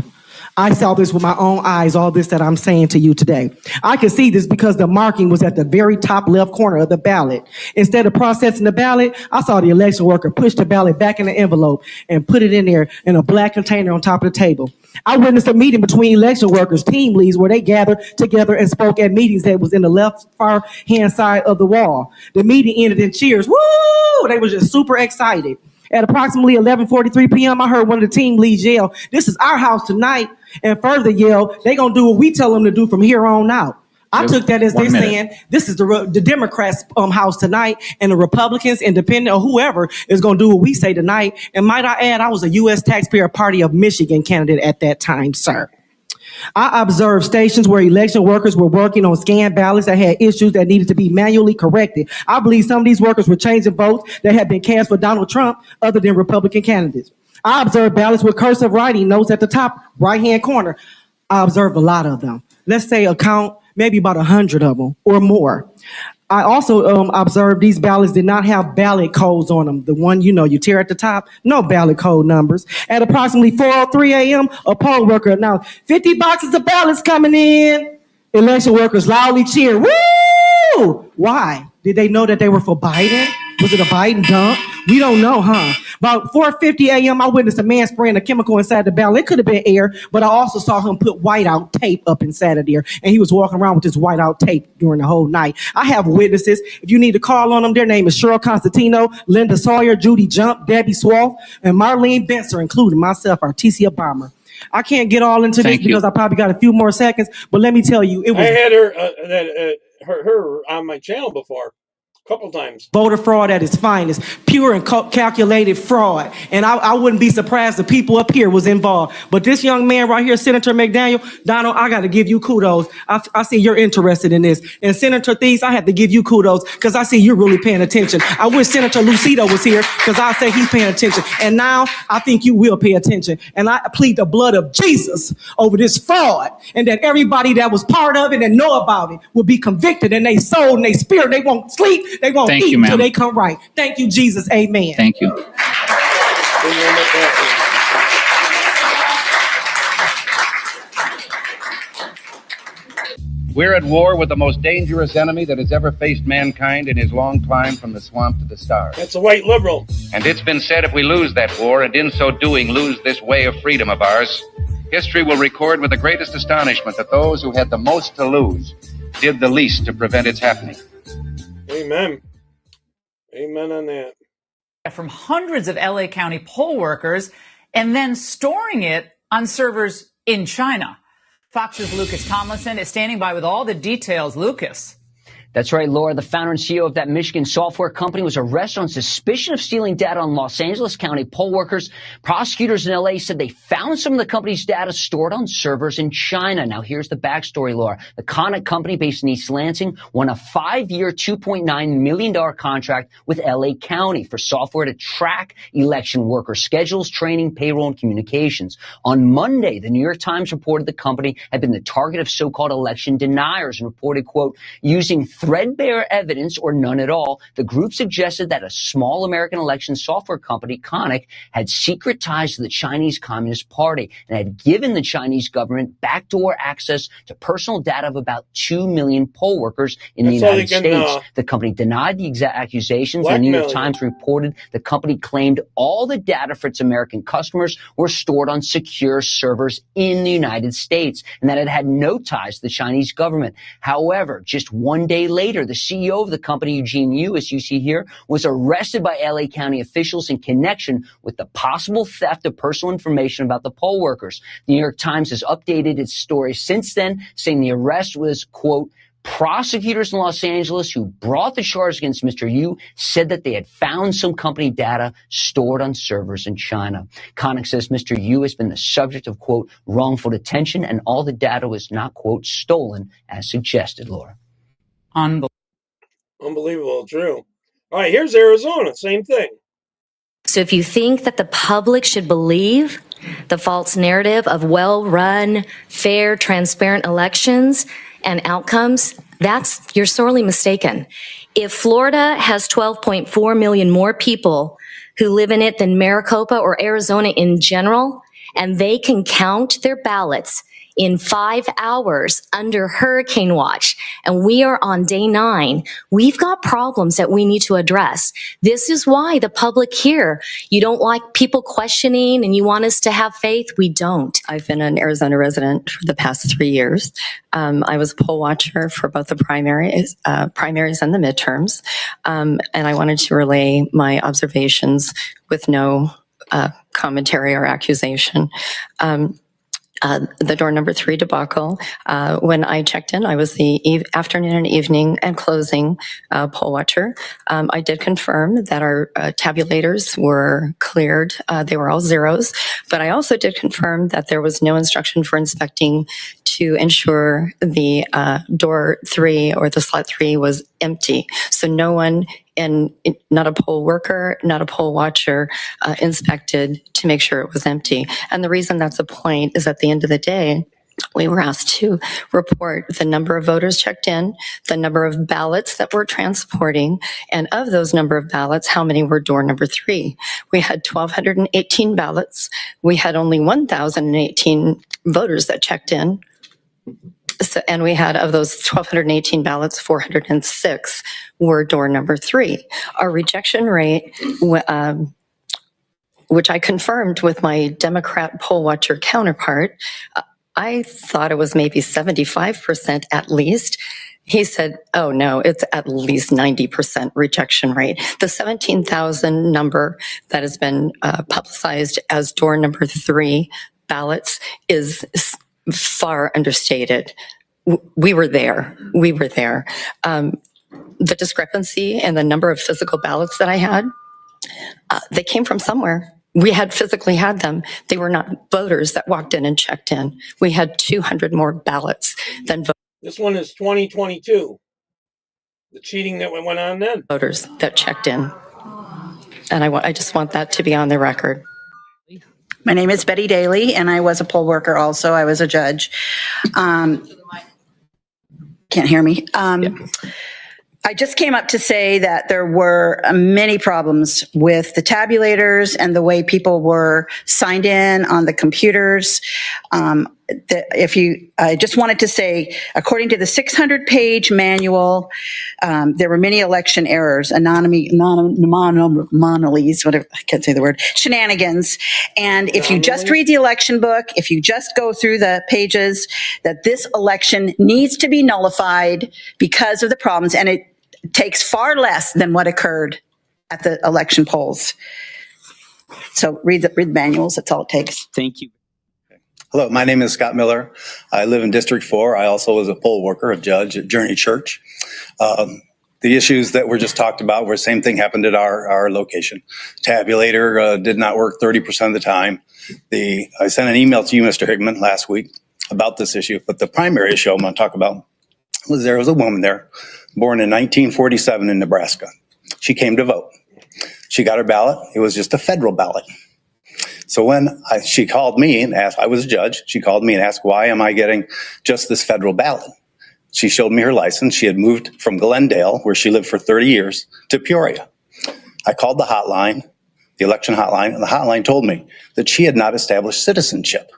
S21: I saw this with my own eyes, all this that I'm saying to you today. I could see this because the marking was at the very top left corner of the ballot. Instead of processing the ballot, I saw the election worker push the ballot back in the envelope and put it in there in a black container on top of the table. I witnessed a meeting between election workers, team leads, where they gathered together and spoke at meetings that was in the left far hand side of the wall. The meeting ended in cheers. Woo! They were just super excited. At approximately 11:43 p.m., I heard one of the team leads yell, "This is our house tonight," and further yell, "They gonna do what we tell them to do from here on out." I took that as they're saying, this is the Democrats' house tonight, and the Republicans, independent, or whoever is going to do what we say tonight. And might I add, I was a U.S. Taxpayer Party of Michigan candidate at that time, sir. I observed stations where election workers were working on scanned ballots that had issues that needed to be manually corrected. I believe some of these workers were changing votes that had been cast for Donald Trump other than Republican candidates. I observed ballots with cursive writing notes at the top right-hand corner. I observed a lot of them. Let's say a count, maybe about 100 of them or more. I also observed these ballots did not have ballot codes on them. The one, you tear at the top, no ballot code numbers. At approximately 4:03 a.m., a poll worker announced 50 boxes of ballots coming in. Election workers loudly cheered, woo! Why? Did they know that they were for Biden? Was it a Biden dump? We don't know, huh? About 4:50 a.m., I witnessed a man spraying a chemical inside the ballot. It could have been air, but I also saw him put whiteout tape up inside of there, and he was walking around with this whiteout tape during the whole night. I have witnesses. If you need to call on them, their name is Cheryl Constantino, Linda Sawyer, Judy Jump, Debbie Swoff, and Marlene Benser, including myself, Artesia Bomber. I can't get all into this because I probably got a few more seconds, but let me tell you, it was.
S10: I had her on my channel before. Couple times.
S21: Voter fraud at its finest, pure and calculated fraud. And I wouldn't be surprised if people up here was involved. But this young man right here, Senator McDaniel, Donald, I got to give you kudos. I see you're interested in this. And Senator Thies, I have to give you kudos because I see you're really paying attention. I wish Senator Lucido was here because I say he's paying attention. And now I think you will pay attention. And I plead the blood of Jesus over this fraud, and that everybody that was part of it and know about it will be convicted, and they soul and they spirit, they won't sleep. They won't eat until they come right. Thank you, Jesus. Amen.
S5: Thank you.
S22: We're at war with the most dangerous enemy that has ever faced mankind in his long climb from the swamp to the stars.
S10: That's a white liberal.
S22: And it's been said if we lose that war, and in so doing lose this way of freedom of ours, history will record with the greatest astonishment that those who had the most to lose did the least to prevent its happening.
S10: Amen. Amen on that.
S23: From hundreds of LA County poll workers and then storing it on servers in China. Fox's Lucas Tomlinson is standing by with all the details. Lucas.
S2: That's right, Laura. The founder and CEO of that Michigan software company was arrested on suspicion of stealing data on Los Angeles County poll workers. Prosecutors in LA said they found some of the company's data stored on servers in China. Now, here's the backstory, Laura. The Conic company based in East Lansing won a 5-year, $2.9 million contract with LA County for software to track election worker schedules, training, payroll, and communications. On Monday, the New York Times reported the company had been the target of so-called election deniers and reported, quote, using threadbare evidence or none at all, the group suggested that a small American election software company, Conic, had secret ties to the Chinese Communist Party and had given the Chinese government backdoor access to personal data of about 2 million poll workers in the United States. The company denied the exact accusations. The New York Times reported the company claimed all the data for its American customers were stored on secure servers in the United States and that it had no ties to the Chinese government. However, just one day later, the CEO of the company, Eugene Yu, as you see here, was arrested by LA County officials in connection with the possible theft of personal information about the poll workers. The New York Times has updated its story since then, saying the arrest was, quote, prosecutors in Los Angeles who brought the charge against Mr. Yu said that they had found some company data stored on servers in China. Conic says Mr. Yu has been the subject of, quote, wrongful detention and all the data was not, quote, stolen as suggested, Laura.
S10: Unbelievable, true. All right, here's Arizona, same thing.
S3: So if you think that the public should believe the false narrative of well-run, fair, transparent elections and outcomes, you're sorely mistaken. If Florida has 12.4 million more people who live in it than Maricopa or Arizona in general, and they can count their ballots in 5 hours under hurricane watch, and we are on day 9, we've got problems that we need to address. This is why the public here, you don't like people questioning and you want us to have faith. We don't.
S6: I've been an Arizona resident for the past 3 years. I was a poll watcher for both the primaries and the midterms, and I wanted to relay my observations with no commentary or accusation. The door number 3 debacle. When I checked in, I was the afternoon and evening and closing poll watcher. I did confirm that our tabulators were cleared. They were all zeros, but I also did confirm that there was no instruction for inspecting to ensure the door 3 or the slot 3 was empty. So no one, and not a poll worker, not a poll watcher, inspected to make sure it was empty. And the reason that's a point is at the end of the day, we were asked to report the number of voters checked in, the number of ballots that we're transporting, and of those number of ballots, how many were door number 3. We had 1,218 ballots. We had only 1,018 votors that checked in. So, and we had, of those 1,218 ballots, 406 were door number 3. Our rejection rate, which I confirmed with my Democrat poll watcher counterpart, I thought it was maybe 75% at least. He said, oh no, it's at least 90% rejection rate. The 17,000 number that has been publicized as door number 3 ballots is far understated. We were there. The discrepancy in the number of physical ballots that I had, they came from somewhere. We had physically had them. They were not voters that walked in and checked in. We had 200 more ballots than voters.
S10: This one is 2022. The cheating that went on then.
S6: Voters that checked in. And I just want that to be on the record.
S7: My name is Betty Daly, and I was a poll worker also. I was a judge. Can't hear me. I just came up to say that there were many problems with the tabulators and the way people were signed in on the computers. I just wanted to say, according to the 600-page manual, there were many election errors, anomalies, whatever, I can't say the word, shenanigans. And if you just read the election book, if you just go through the pages, that this election needs to be nullified because of the problems, and it takes far less than what occurred at the election polls. So read the manuals, that's all it takes.
S24: Thank you.
S1: Hello, my name is Scott Miller. I live in District 4. I also was a poll worker, a judge at Journey Church. The issues that were just talked about were the same thing happened at our location. Tabulator did not work 30% of the time. I sent an email to you, Mr. Hickman, last week about this issue, but the primary issue I'm going to talk about was there was a woman there born in 1947 in Nebraska. She came to vote. She got her ballot. It was just a federal ballot. So when she called me and asked, I was a judge, she called me and asked, why am I getting just this federal ballot? She showed me her license. She had moved from Glendale, where she lived for 30 years, to Peoria. I called the hotline, the election hotline, and the hotline told me that she had not established citizenship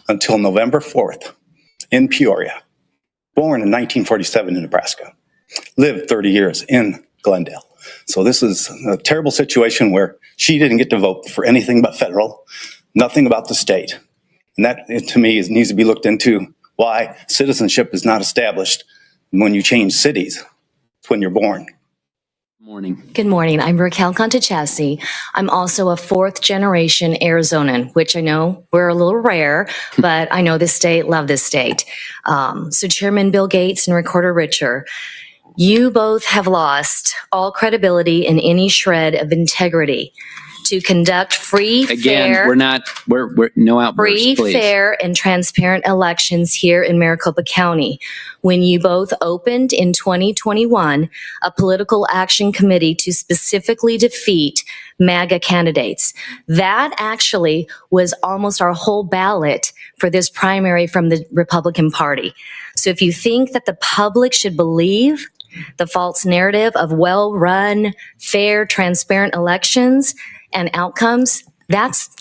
S1: until November 4th in Peoria. Born in 1947 in Nebraska, lived 30 years in Glendale. So this is a terrible situation where she didn't get to vote for anything but federal, nothing about the state. And that, to me, needs to be looked into, why citizenship is not established when you change cities. It's when you're born.
S3: Good morning. I'm Raquel Contachassi. I'm also a fourth generation Arizonan, which I know we're a little rare, but I know this state, love this state. So Chairman Bill Gates and Recorder Richer, you both have lost all credibility and any shred of integrity to conduct free, fair,
S5: we're no outbursts,
S3: free,
S5: please.
S3: fair, and transparent elections here in Maricopa County. When you both opened in 2021 a political action committee to specifically defeat MAGA candidates. That actually was almost our whole ballot for this primary from the Republican Party. So if you think that the public should believe the false narrative of well-run, fair, transparent elections and outcomes,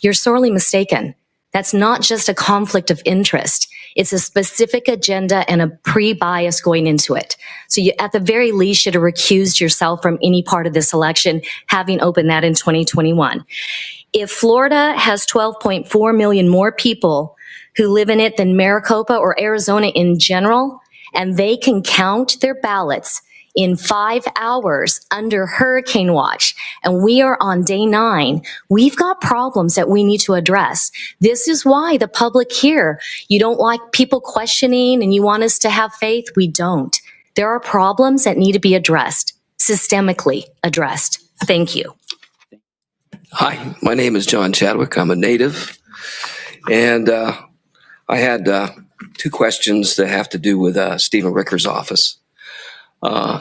S3: you're sorely mistaken. That's not just a conflict of interest. It's a specific agenda and a pre-bias going into it. So you, at the very least, should have recused yourself from any part of this election, having opened that in 2021. If Florida has 12.4 million more people who live in it than Maricopa or Arizona in general, and they can count their ballots in 5 hours under hurricane watch, and we are on day 9, we've got problems that we need to address. This is why the public here, you don't like people questioning and you want us to have faith. We don't. There are problems that need to be addressed, systemically addressed. Thank you.
S8: Hi, my name is John Chadwick. I'm a native, and I had 2 questions that have to do with Stephen Ricker's office.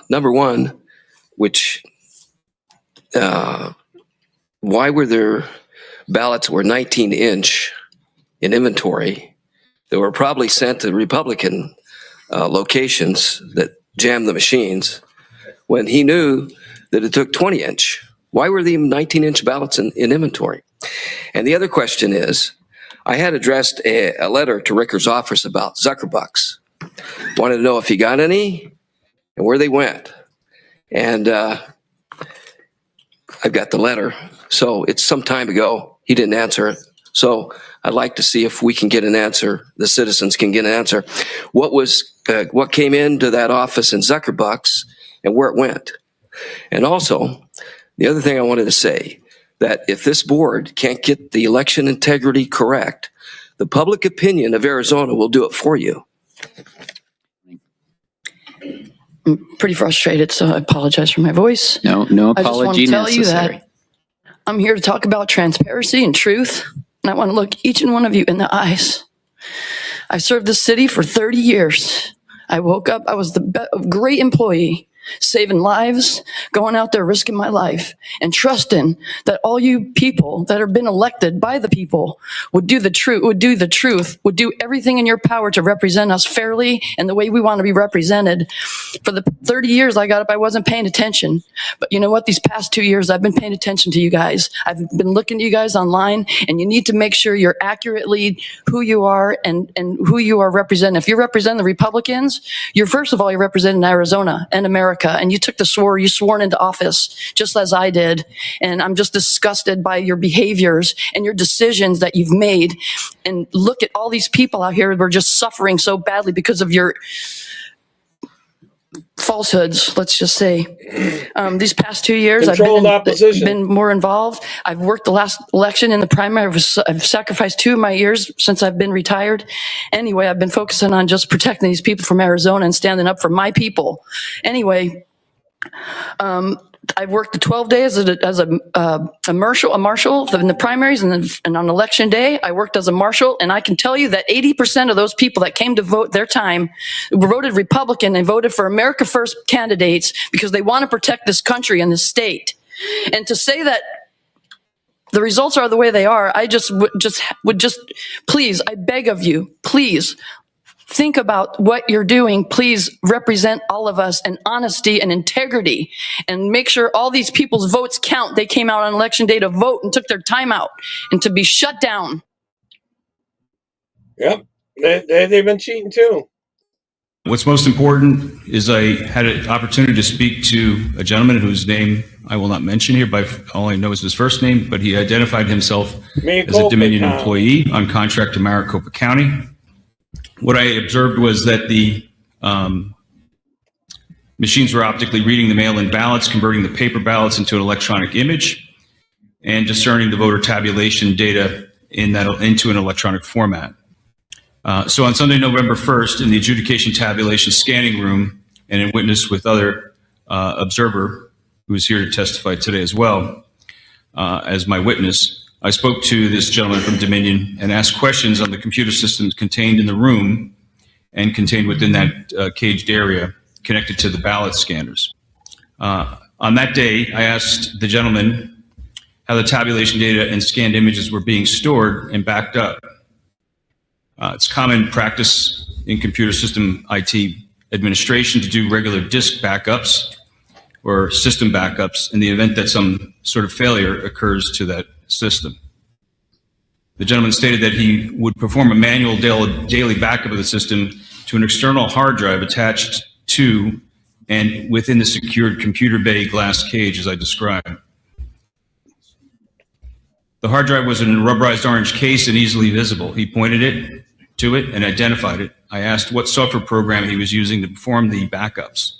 S8: Number one, why were there ballots were 19-inch in inventory that were probably sent to Republican locations that jammed the machines when he knew that it took 20-inch? Why were the 19-inch ballots in inventory? And the other question is, I had addressed a letter to Ricker's office about Zuckerbucks. Wanted to know if he got any and where they went. And I've got the letter. So it's some time ago. He didn't answer it. So I'd like to see if we can get an answer. The citizens can get an answer. What came into that office in Zuckerbucks and where it went? And also, the other thing I wanted to say, that if this board can't get the election integrity correct, the public opinion of Arizona will do it for you.
S11: I'm pretty frustrated, so I apologize for my voice.
S5: No
S11: I just want
S5: apology
S11: to tell you
S5: necessary.
S11: that I'm here to talk about transparency and truth, and I want to look each and one of you in the eyes. I've served this city for 30 years. I woke up, I was the great employee, saving lives, going out there risking my life, and trusting that all you people that have been elected by the people would do the truth, would do everything in your power to represent us fairly and the way we want to be represented. For the 30 years I got up, I wasn't paying attention. But you know what? These past 2 years, I've been paying attention to you guys. I've been looking to you guys online, and you need to make sure you're accurately who you are and who you are representing. If you represent the Republicans, you're first of all, you're representing Arizona and America. And you took you sworn into office just as I did. And I'm just disgusted by your behaviors and your decisions that you've made. And look at all these people out here who are just suffering so badly because of your false falsehoods, let's just say. These past 2 years,
S10: Controlled opposition.
S11: been more involved. I've worked the last election in the primary. I've sacrificed 2 of my years since I've been retired. Anyway, I've been focusing on just protecting these people from Arizona and standing up for my people. Anyway, I've worked the 12 days as a marshal in the primaries, and on election day, I worked as a marshal, and I can tell you that 80% of those people that came to vote their time voted Republican and voted for America First candidates because they want to protect this country and this state. And to say that the results are the way they are, I would just please, I beg of you, please, think about what you're doing. Please represent all of us in honesty and integrity and make sure all these people's votes count. They came out on election day to vote and took their time out and to be shut down.
S10: Yep, they've been cheating too.
S12: What's most important is I had an opportunity to speak to a gentleman whose name I will not mention here, but all I know is his first name, but he identified himself as a Dominion employee on contract to Maricopa County. What I observed was that the machines were optically reading the mail-in ballots, converting the paper ballots into an electronic image, and discerning the voter tabulation data into an electronic format. So on Sunday, November 1st, in the adjudication tabulation scanning room, and in witness with other observer who is here to testify today as well as my witness, I spoke to this gentleman from Dominion and asked questions on the computer systems contained in the room and contained within that caged area connected to the ballot scanners. On that day, I asked the gentleman how the tabulation data and scanned images were being stored and backed up. It's common practice in computer system IT administration to do regular disk backups or system backups in the event that some sort of failure occurs to that system. The gentleman stated that he would perform a manual daily backup of the system to an external hard drive attached to and within the secured computer bay glass cage as I described. The hard drive was in a rubberized orange case and easily visible. He pointed to it and identified it. I asked what software program he was using to perform the backups.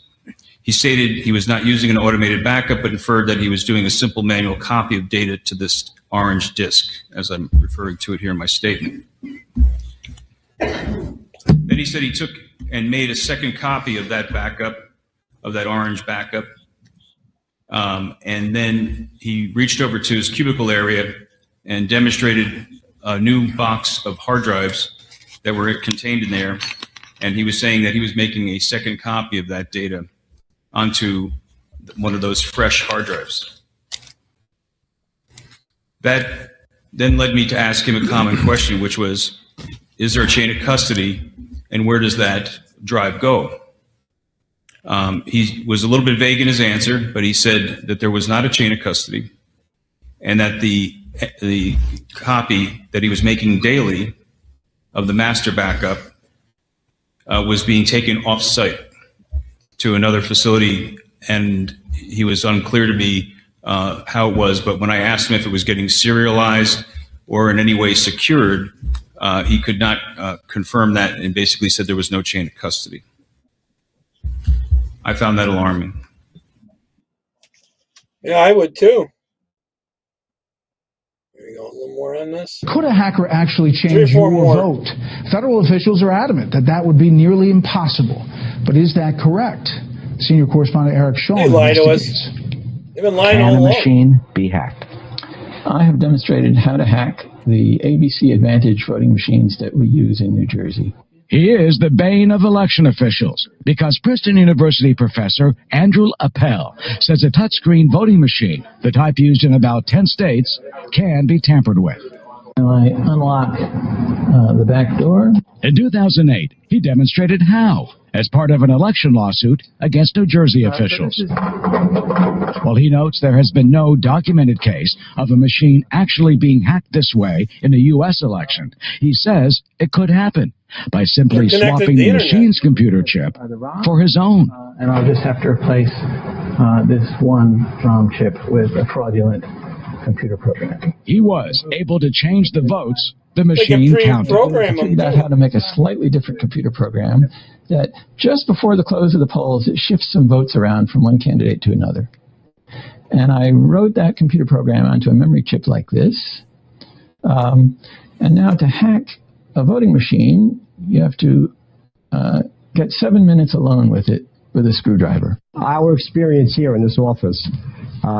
S12: He stated he was not using an automated backup, but inferred that he was doing a simple manual copy of data to this orange disk, as I'm referring to it here in my statement. Then he said he took and made a second copy of that backup, of that orange backup, and then he reached over to his cubicle area and demonstrated a new box of hard drives that were contained in there, and he was saying that he was making a second copy of that data onto one of those fresh hard drives. That then led me to ask him a common question, which was, is there a chain of custody, and where does that drive go? He was a little bit vague in his answer, but he said that there was not a chain of custody, and that the copy that he was making daily of the master backup was being taken off-site to another facility, and he was unclear to me how it was, but when I asked him if it was getting serialized or in any way secured, he could not confirm that and basically said there was no chain of custody. I found that alarming.
S10: Yeah, I would too. There we go, a little more on this.
S14: Could a hacker actually change your vote? Federal officials are adamant that that would be nearly impossible. But is that correct? Senior correspondent Eric Shaw
S10: They lie to us. They've been lying all
S16: Can a
S10: along.
S16: machine be hacked? I have demonstrated how to hack the ABC Advantage voting machines that we use in New Jersey.
S24: He is the bane of election officials because Princeton University professor Andrew Appel says a touchscreen voting machine, the type used in about 10 states, can be tampered with.
S16: I unlock the back door.
S24: In 2008, he demonstrated how as part of an election lawsuit against New Jersey officials. While he notes there has been no documented case of a machine actually being hacked this way in a U.S. election, he says it could happen by simply swapping the machine's computer chip for his own.
S16: And I'll just have to replace this one ROM chip with a fraudulent computer program.
S24: He was able to change the votes The machine counted.
S10: Program them
S16: figured out how to make a slightly different computer program that just before the close of the polls, it shifts some votes around from one candidate to another. And I wrote that computer program onto a memory chip like this. And now to hack a voting machine, you have to get 7 minutes alone with it with a screwdriver.
S4: Our experience here in this office,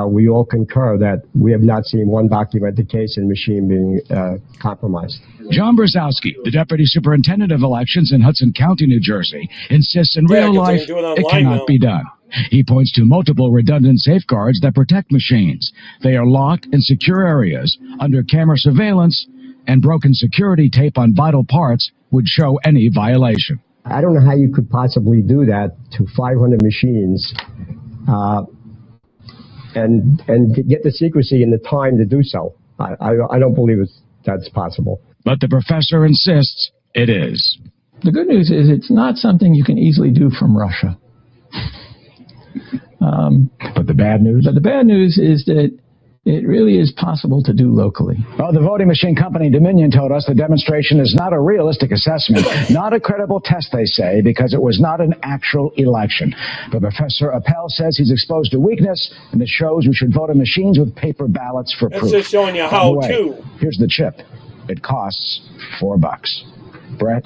S4: we all concur that we have not seen one documented case in machine being compromised.
S24: John Brzezowski, the deputy superintendent of elections in Hudson County, New Jersey, insists in real life it cannot be done. He points to multiple redundant safeguards that protect machines. They are locked in secure areas under camera surveillance, and broken security tape on vital parts would show any violation.
S4: I don't know how you could possibly do that to 500 machines and get the secrecy and the time to do so. I don't believe that's possible.
S24: But the professor insists it is.
S16: The good news is it's not something you can easily do from Russia.
S24: But the bad news?
S16: But the bad news is that it really is possible to do locally.
S24: Well, the voting machine company Dominion told us the demonstration is not a realistic assessment, not a credible test, they say, because it was not an actual election. But Professor Appel says he's exposed to weakness, and it shows we should vote on machines with paper ballots for proof.
S10: That's just showing you how to.
S24: Here's the chip. It costs $4. Brett?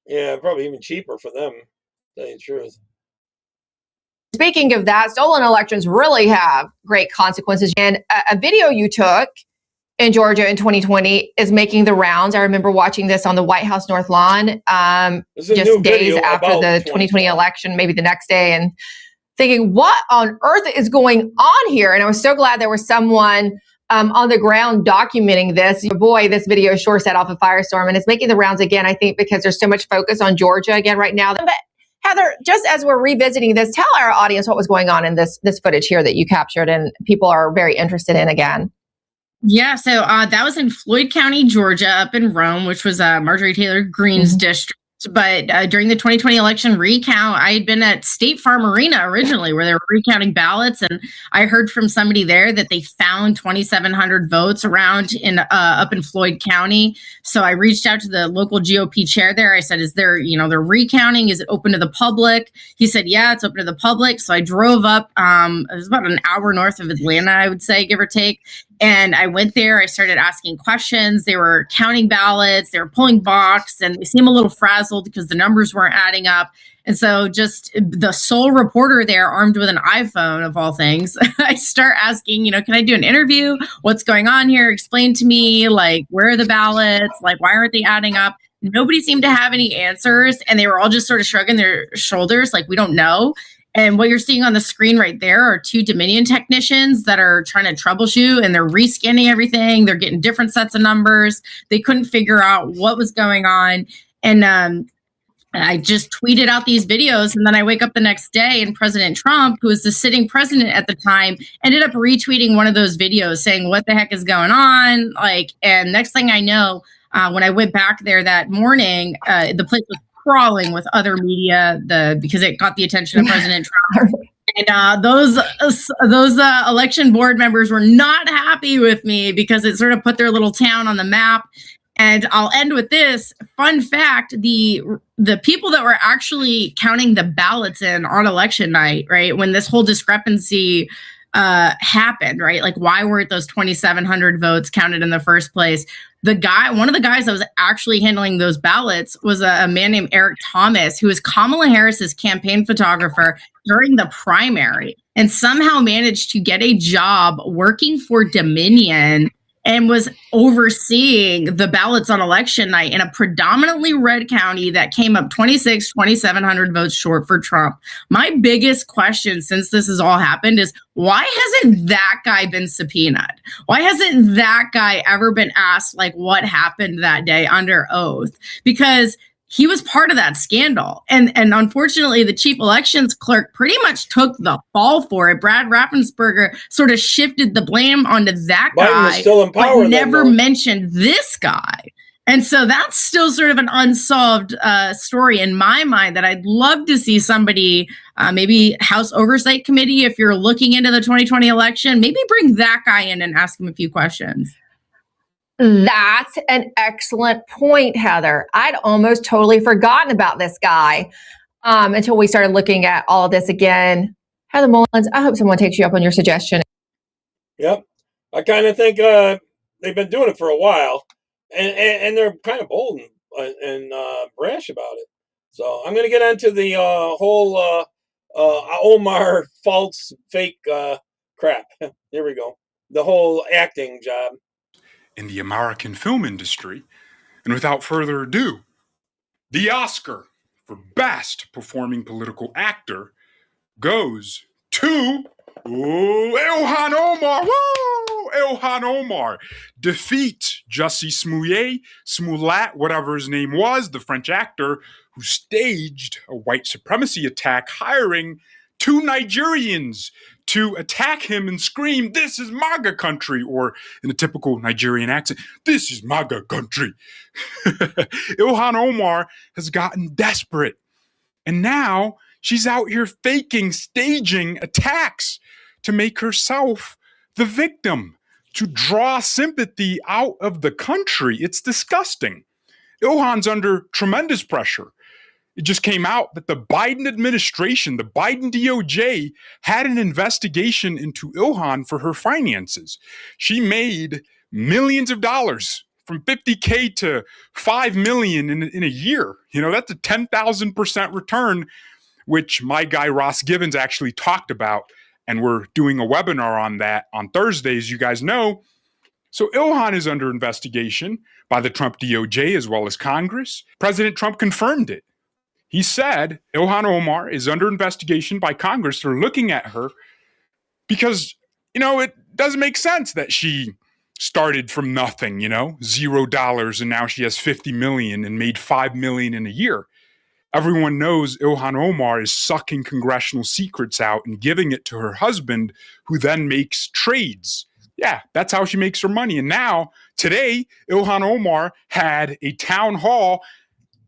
S10: Yeah, probably even cheaper for them, to tell you the truth.
S9: Speaking of that, stolen elections really have great consequences. And a video you took in Georgia in 2020 is making the rounds. I remember watching this on the White House North Lawn just days after the 2020 election, maybe the next day, and thinking, what on earth is going on here? And I was so glad there was someone on the ground documenting this. Boy, this video sure set off a firestorm, and it's making the rounds again, I think, because there's so much focus on Georgia again right now. But Heather, just as we're revisiting this, tell our audience what was going on in this footage here that you captured and people are very interested in again.
S15: Yeah, so that was in Floyd County, Georgia, up in Rome, which was Marjorie Taylor Greene's district. But during the 2020 election recount, I had been at State Farm Arena originally where they were recounting ballots. And I heard from somebody there that they found 2,700 votes around up in Floyd County. So I reached out to the local GOP chair there. I said, is there, they're recounting. Is it open to the public? He said, yeah, it's open to the public. So I drove up. It was about an hour north of Atlanta, I would say, give or take. And I went there, I started asking questions. They were counting ballots, they were pulling box, and they seemed a little frazzled because the numbers weren't adding up. And so just the sole reporter there, armed with an iPhone of all things, I start asking, can I do an interview? What's going on here? Explain to me, where are the ballots? Why aren't they adding up? Nobody seemed to have any answers. And they were all just sort of shrugging their shoulders we don't know. And what you're seeing on the screen right there are two Dominion technicians that are trying to troubleshoot, and they're rescanning everything. They're getting different sets of numbers. They couldn't figure out what was going on. And I just tweeted out these videos, and then I wake up the next day and President Trump, who was the sitting president at the time, ended up retweeting one of those videos saying, what the heck is going on? And next thing I know, when I went back there that morning, the place was crawling with other media because it got the attention of President Trump. And those election board members were not happy with me because it sort of put their little town on the map. And I'll end with this fun fact. The people that were actually counting the ballots on election night, right, when this whole discrepancy happened, right? Why weren't those 2,700 votes counted in the first place? One of the guys that was actually handling those ballots was a man named Eric Thomas, who was Kamala Harris's campaign photographer during the primary, and somehow managed to get a job working for Dominion and was overseeing the ballots on election night in a predominantly red county that came up 2,700 votes short for Trump. My biggest question since this has all happened is, why hasn't that guy been subpoenaed? Why hasn't that guy ever been asked, what happened that day under oath? Because he was part of that scandal. And unfortunately, the chief elections clerk pretty much took the fall for it. Brad Raffensperger sort of shifted the blame onto that guy, still in power, but never mentioned this guy. And so that's still sort of an unsolved story in my mind that I'd love to see somebody, maybe House Oversight Committee, if you're looking into the 2020 election, maybe bring that guy in and ask him a few questions.
S9: That's an excellent point, Heather. I'd almost totally forgotten about this guy until we started looking at all of this again. Heather Mullins, I hope someone takes you up on your suggestion.
S10: Yep. I kind of think they've been doing it for a while, and they're kind of bold and brash about it. So I'm going to get into the whole Omar false fake crap. Here we go. The whole acting job.
S13: In the American film industry. And without further ado, the Oscar for Best Performing Political Actor goes to Ilhan Omar. Woo! Ilhan Omar defeat Jussie Smollett, whatever his name was, the French actor who staged a white supremacy attack, hiring two Nigerians to attack him and scream, "This is MAGA country," or in a typical Nigerian accent, "This is MAGA country." Ilhan Omar has gotten desperate, and now she's out here staging attacks to make herself the victim, to draw sympathy out of the country. It's disgusting. Ilhan's under tremendous pressure. It just came out that the Biden administration, the Biden DOJ, had an investigation into Ilhan for her finances. She made millions of dollars, from $50K to $5 million in a year. You know, that's a 10,000% return, which my guy Ross Givens actually talked about. And we're doing a webinar on that on Thursday, as you guys know. So Ilhan is under investigation by the Trump DOJ as well as Congress. President Trump confirmed it. He said Ilhan Omar is under investigation by Congress. They're looking at her because, you know, it doesn't make sense that she started from nothing, you know, $0, and now she has 50 million and made 5 million in a year. Everyone knows Ilhan Omar is sucking congressional secrets out and giving it to her husband, who then makes trades. Yeah, that's how she makes her money. And now, today, Ilhan Omar had a town hall,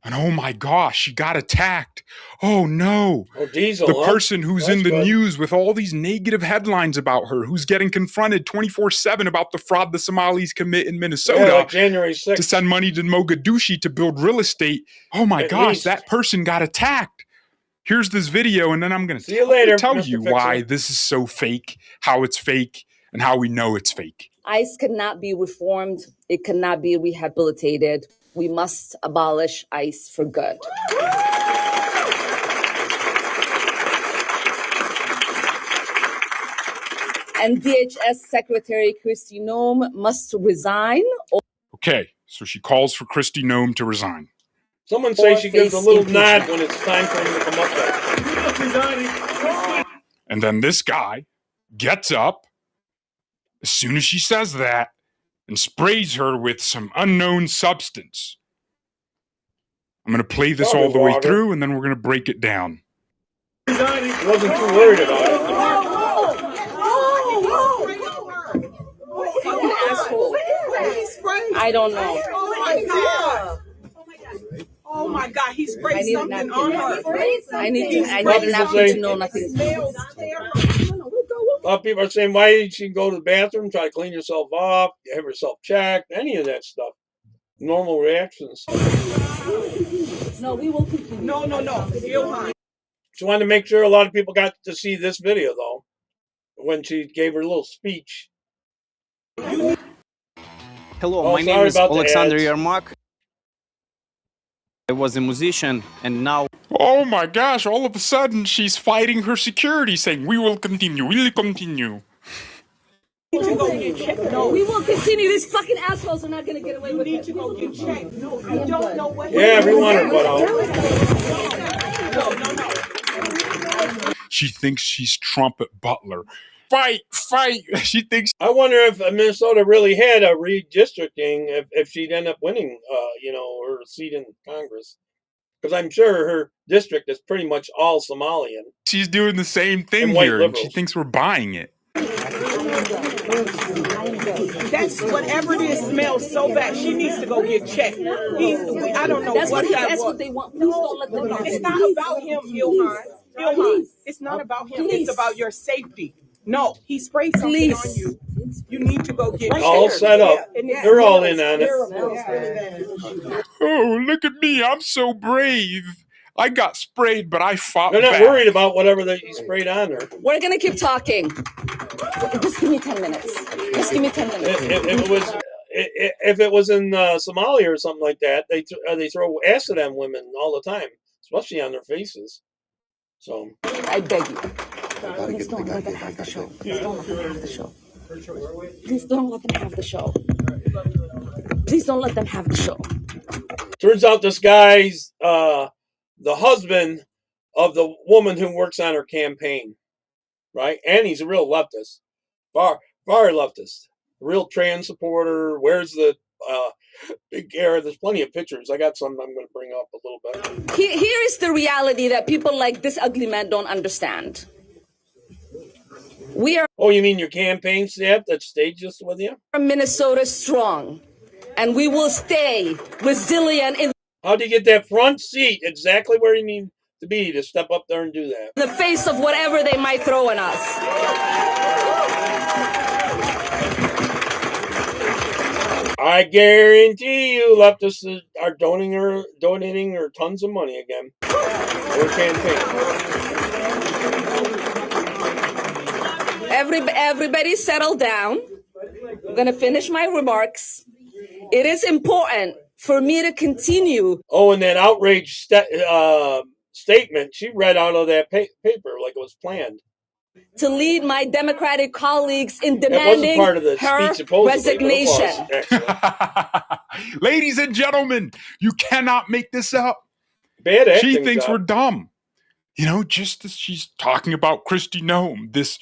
S13: and oh my gosh, she got attacked. Oh no.
S10: Oh, Diesel,
S13: the person who's in the news with all these negative headlines about her, who's getting confronted 24/7 about the fraud the Somalis commit in Minnesota,
S10: like January 6th.
S13: to send money to Mogadishu to build real estate. Oh my gosh, that person got attacked. Here's this video, and then I'm going to tell you why this is so fake, how it's fake, and how we know it's fake.
S17: ICE cannot be reformed. It cannot be rehabilitated. We must abolish ICE for good. And DHS Secretary Kristi Noem must resign.
S13: Okay, so she calls for Kristi Noem to resign.
S10: Someone say she gives a little nod when it's time for him to come up there.
S13: And then this guy gets up as soon as she says that and sprays her with some unknown substance. I'm going to play this all the way through, and then we're going to break it down.
S10: Wasn't too worried about it.
S17: I don't know.
S19: Oh my God, he sprayed something on her.
S17: I need napkin to know nothing.
S10: A lot of people are saying, why did she go to the bathroom, try to clean herself off, have herself checked, any of that stuff? Normal reactions.
S17: No, we will continue.
S19: No.
S10: She wanted to make sure a lot of people got to see this video, though, when she gave her little speech.
S20: Hello, my name is Alexander Yermak. I was a musician, and now...
S13: Oh my gosh, all of a sudden she's fighting her security, saying, we will continue.
S17: No, we will continue. These fucking assholes are not going to get away with it. You need to go get checked. No, I don't know what...
S10: Yeah, we want her butt out.
S13: She thinks she's Trumpet Butler. Fight! She thinks...
S10: I wonder if Minnesota really had a redistricting, if she'd end up winning, her seat in Congress. Because I'm sure her district is pretty much all Somalian.
S13: She's doing the same thing here, and she thinks we're buying it.
S19: That's whatever it is smells so bad. She needs to go get checked. I don't know
S17: that's
S19: what that
S17: That's
S19: was.
S17: what they want. Please don't let them know.
S19: It's not about him, Ilhan. It's not about him. It's about your safety. No, he sprayed something on you. You need to go get
S10: all set up. They're all in on it.
S13: Oh, look at me. I'm so brave. I got sprayed, but I fought
S10: They're not
S13: back.
S10: worried about whatever that you sprayed on her.
S17: We're gonna keep talking. Just give me 10 minutes. Just give me 10 minutes.
S10: If it was in Somalia or something like that, they throw acid on women all the time, especially on their faces. So
S17: I beg you. Please don't let them have the show. Please don't let them have the show. Please don't let them have the show. Please don't let them have the show.
S10: turns out this guy's the husband of the woman who works on her campaign, right? And he's a real leftist, far leftist, real trans supporter. Wears the big hair. There's plenty of pictures. I got some I'm going to bring up a little bit.
S17: Here is the reality that people like this ugly man don't understand. We are.
S10: Oh, you mean your campaign staff that stayed just with you?
S17: Minnesota strong, and we will stay resilient in.
S10: How do you get that front seat exactly where you need to be to step up there and do that?
S17: In the face of whatever they might throw at us.
S10: I guarantee you leftists are donating her tons of money again for her campaign.
S17: Everybody settle down. I'm going to finish my remarks. It is important for me to continue.
S10: Oh, and that outrage statement, she read out of that paper like it was planned.
S17: To lead my Democratic colleagues in demanding
S10: part of the
S17: her
S10: speech,
S17: resignation.
S13: Ladies and gentlemen, you cannot make this up.
S10: Bad acting
S13: She thinks
S10: job.
S13: we're dumb. You know, just as she's talking about Kristi Noem, this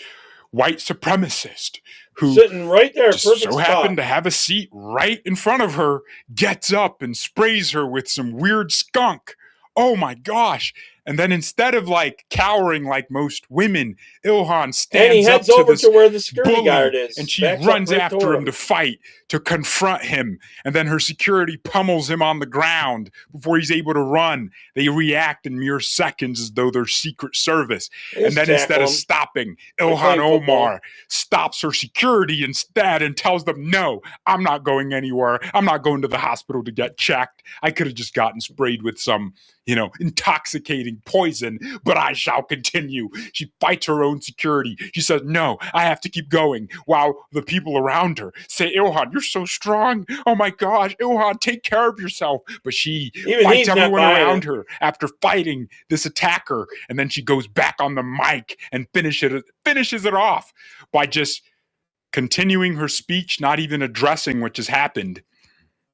S13: white supremacist who
S10: sitting right there,
S13: just
S10: perfect
S13: so
S10: spot.
S13: happened to have a seat right in front of her, gets up and sprays her with some weird skunk. Oh my gosh. And then instead of like cowering like most women, Ilhan stands
S10: And he heads
S13: up to
S10: over
S13: this
S10: to where the security
S13: bully,
S10: guard is.
S13: and she
S10: Backs up
S13: runs
S10: right
S13: after
S10: toward
S13: him to fight, to confront him. And then her security pummels him on the ground before he's able to run. They react in mere seconds as though they're Secret Service.
S10: They
S13: And then
S10: just
S13: instead
S10: tackle
S13: of
S10: him.
S13: stopping,
S10: They're
S13: Ilhan
S10: playing football.
S13: Omar stops her security instead and tells them, no, I'm not going anywhere. I'm not going to the hospital to get checked. I could have just gotten sprayed with some, intoxicating poison, but I shall continue. She fights her own security. She says, no, I have to keep going, while the people around her say, Ilhan, you're so strong. Oh my gosh, Ilhan, take care of yourself. But she
S10: Even
S13: fights
S10: he's not
S13: everyone
S10: buying
S13: around
S10: it.
S13: her after fighting this attacker. And then she goes back on the mic and finishes it off by just continuing her speech, not even addressing what just happened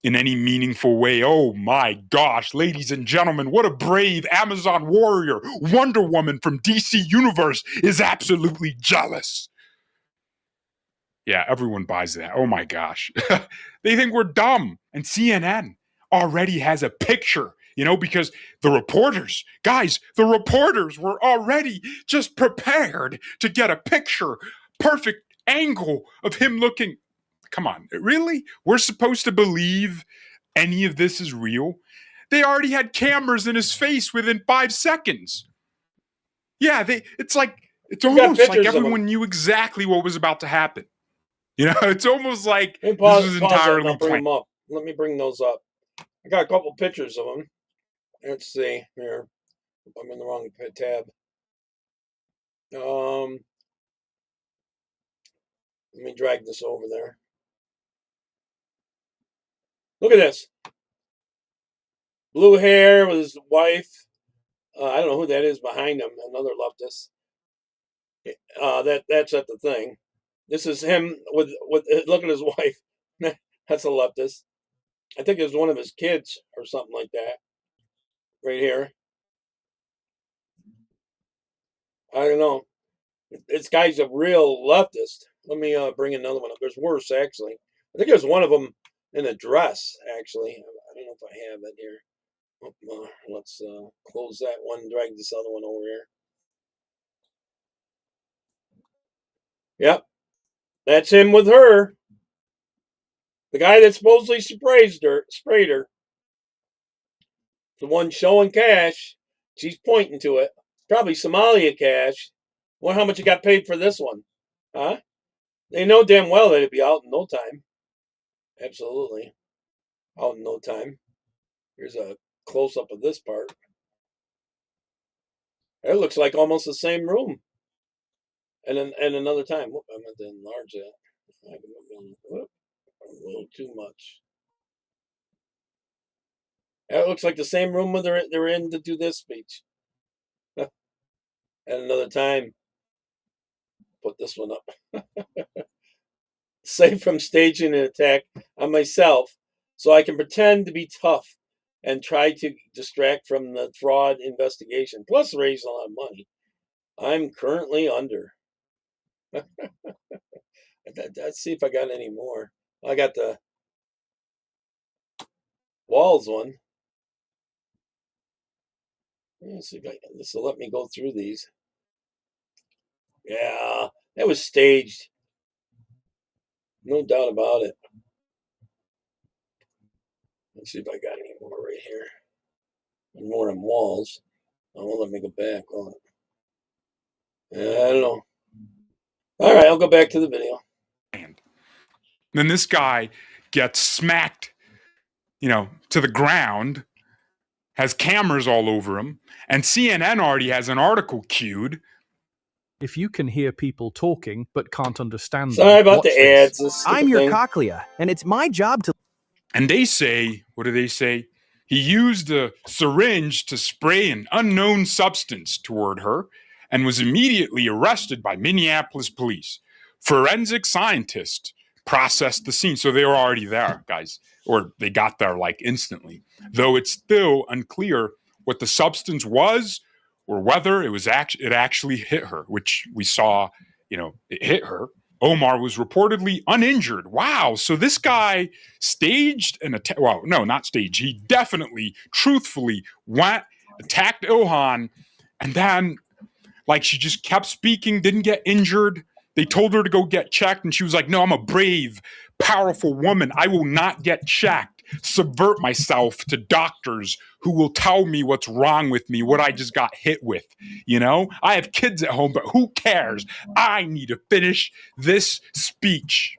S13: in any meaningful way. Oh my gosh, ladies and gentlemen, what a brave Amazon warrior. Wonder Woman from DC Universe is absolutely jealous. Yeah, everyone buys that. Oh my gosh. They think we're dumb. And CNN already has a picture, because the reporters were already just prepared to get a picture, perfect angle of him looking. Come on, really? We're supposed to believe any of this is real? They already had cameras in his face within 5 seconds. Yeah, it's almost like everyone knew exactly what was about to happen. It's almost like
S10: Hey, pause,
S13: this was
S10: pause that and
S13: entirely
S10: I'll bring
S13: planned.
S10: them up. Let me bring those up. I got a couple pictures of them. Let's see here. I'm in the wrong tab. Let me drag this over there. Look at this. Blue hair with his wife. I don't know who that is behind him. Another leftist. That's at the thing. This is him with look at his wife. That's a leftist. I think it was one of his kids or something like that. Right here. I don't know. This guy's a real leftist. Let me bring another one up. There's worse, actually. I think there's one of them in a dress, actually. I don't know if I have it here. Let's close that one and drag this other one over here. Yep. That's him with her. The guy that supposedly sprayed her. The one showing cash. She's pointing to it. Probably Somalia cash. Wonder how much you got paid for this one. Huh? They know damn well that it'd be out in no time. Absolutely. Out in no time. Here's a close-up of this part. It looks like almost the same room. And another time. Whoop, I meant to enlarge that. Whoop, a little too much. It looks like the same room where they're in to do this speech. And another time. Put this one up. Safe from staging an attack on myself, so I can pretend to be tough and try to distract from the fraud investigation, plus raise a lot of money. I'm currently under. Let's see if I got any more. I got the Walls one. Let's see if this will let me go through these. Yeah, that was staged. No doubt about it. Let's see if I got any more right here. More on Walls. Oh, won't let me go back. Well, I don't know. All right, I'll go back to the video.
S13: Then this guy gets smacked, to the ground, has cameras all over him, and CNN already has an article queued.
S18: If you can hear people talking but can't understand
S10: Sorry
S18: them,
S10: about the ads.
S18: I'm your cochlea, and it's my job to...
S13: And they say, what do they say? He used a syringe to spray an unknown substance toward her and was immediately arrested by Minneapolis police. Forensic scientists processed the scene. So they were already there, guys, or they got there like instantly, though it's still unclear what the substance was or whether it actually hit her, which we saw, it hit her. Omar was reportedly uninjured. Wow. So this guy staged an attack. Well, no, not staged. He definitely, truthfully went, attacked Ilhan, and then, she just kept speaking, didn't get injured. They told her to go get checked, and she was like, no, I'm a brave, powerful woman. I will not get checked, subvert myself to doctors who will tell me what's wrong with me, what I just got hit with. I have kids at home, but who cares? I need to finish this speech.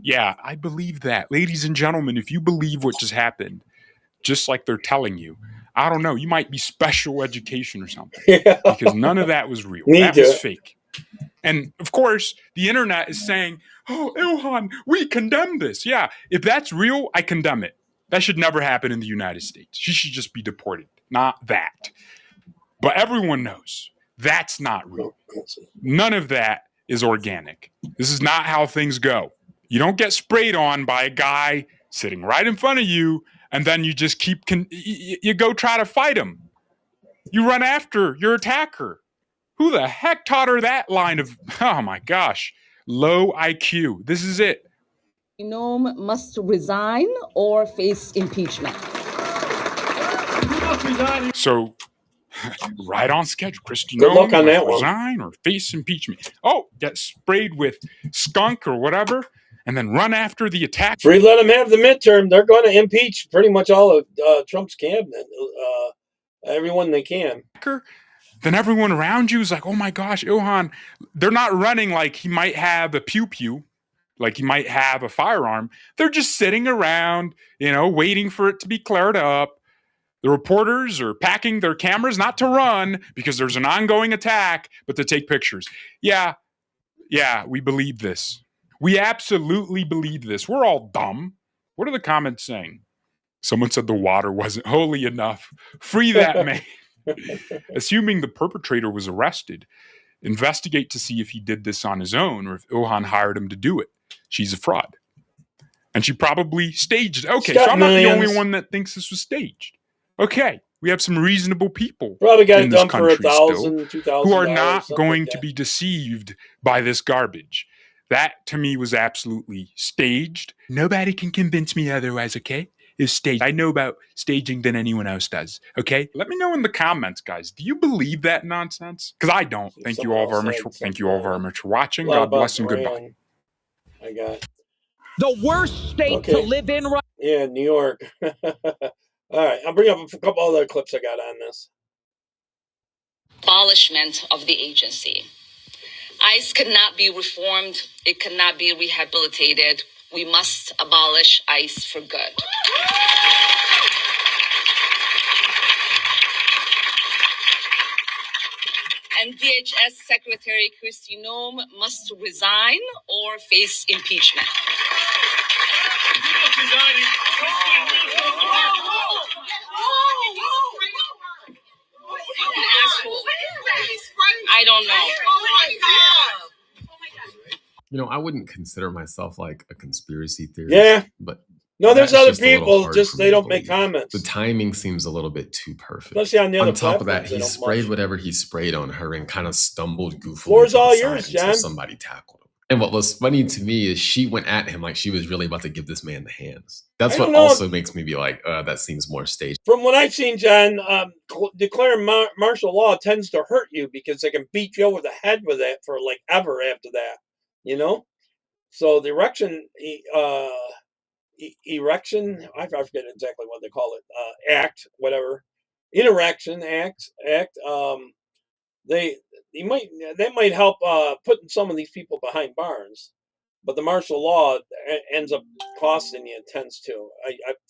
S13: Yeah, I believe that. Ladies and gentlemen, if you believe what just happened, just like they're telling you, I don't know, you might be special education or something. Yeah. Because none of that was real. That was fake. And of course, the internet is saying, oh, Ilhan, we condemn this. Yeah, if that's real, I condemn it. That should never happen in the United States. She should just be deported. Not that. But everyone knows that's not real. None of that is organic. This is not how things go. You don't get sprayed on by a guy sitting right in front of you, and then you just you go try to fight him. You run after your attacker. Who the heck taught her that line of, oh my gosh, low IQ? This is it.
S17: Genome must resign or face impeachment.
S13: So, right on schedule. Kristi
S10: Good luck on that
S13: must
S10: one.
S13: resign or face impeachment. Oh, get sprayed with skunk or whatever, and then run after the attacker.
S10: Free, let them have the midterm. They're going to impeach pretty much all of Trump's cabinet, everyone they can.
S13: Then everyone around you is like, oh my gosh, Ilhan. They're not running like he might have a pew-pew, like he might have a firearm. They're just sitting around, waiting for it to be cleared up. The reporters are packing their cameras, not to run because there's an ongoing attack, but to take pictures. Yeah, we believe this. We absolutely believe this. We're all dumb. What are the comments saying? Someone said the water wasn't holy enough. Free that man. Assuming the perpetrator was arrested, investigate to see if he did this on his own or if Ilhan hired him to do it. She's a fraud. And she probably staged it. Okay, so I'm not the only one that thinks this was staged. Okay, we have some reasonable people
S10: probably got
S13: in this
S10: done
S13: country
S10: for $1,000, $2,000
S13: who are not going
S10: like
S13: to be deceived by this garbage. That, to me, was absolutely staged. Nobody can convince me otherwise, okay? Is staged. I know about staging than anyone else does, okay? Let me know in the comments, guys. Do you believe that nonsense? Because I don't. Thank you all very much for watching. God bless and goodbye.
S10: I got
S21: the worst state to live in right.
S10: Yeah, New York. All right, I'll bring up a couple other clips I got on this.
S22: Abolishment of the agency.
S2: ICE cannot be reformed. It cannot be rehabilitated. We must abolish ICE for good. And DHS Secretary Kristi Noem must resign or face impeachment. I don't know.
S6: You know, I wouldn't consider myself like a conspiracy theorist.
S10: Yeah.
S6: But
S10: no, there's
S6: that's
S10: other
S6: just a little
S10: people,
S6: hard
S10: just
S6: for
S10: they
S6: me to
S10: don't make
S6: believe.
S10: comments.
S6: The timing seems a little bit too perfect.
S10: Especially on the other
S6: On top of that,
S10: platforms, they
S6: he
S10: don't
S6: sprayed
S10: much.
S6: whatever he sprayed on her and kind of stumbled goofily
S10: Floor's
S6: to the
S10: all
S6: side
S10: yours,
S6: until
S10: John.
S6: somebody tackled him. And what was funny to me is she went at him like she was really about to give this man the hands. That's
S10: I
S6: what
S10: don't know.
S6: also makes me be like, that seems more staged.
S10: From what I've seen, John, declaring martial law tends to hurt you because they can beat you over the head with it for like ever after that, you know? So the erection, I forget exactly what they call it, act, whatever, interaction act, that might help putting some of these people behind bars. But the martial law ends up costing you tends to,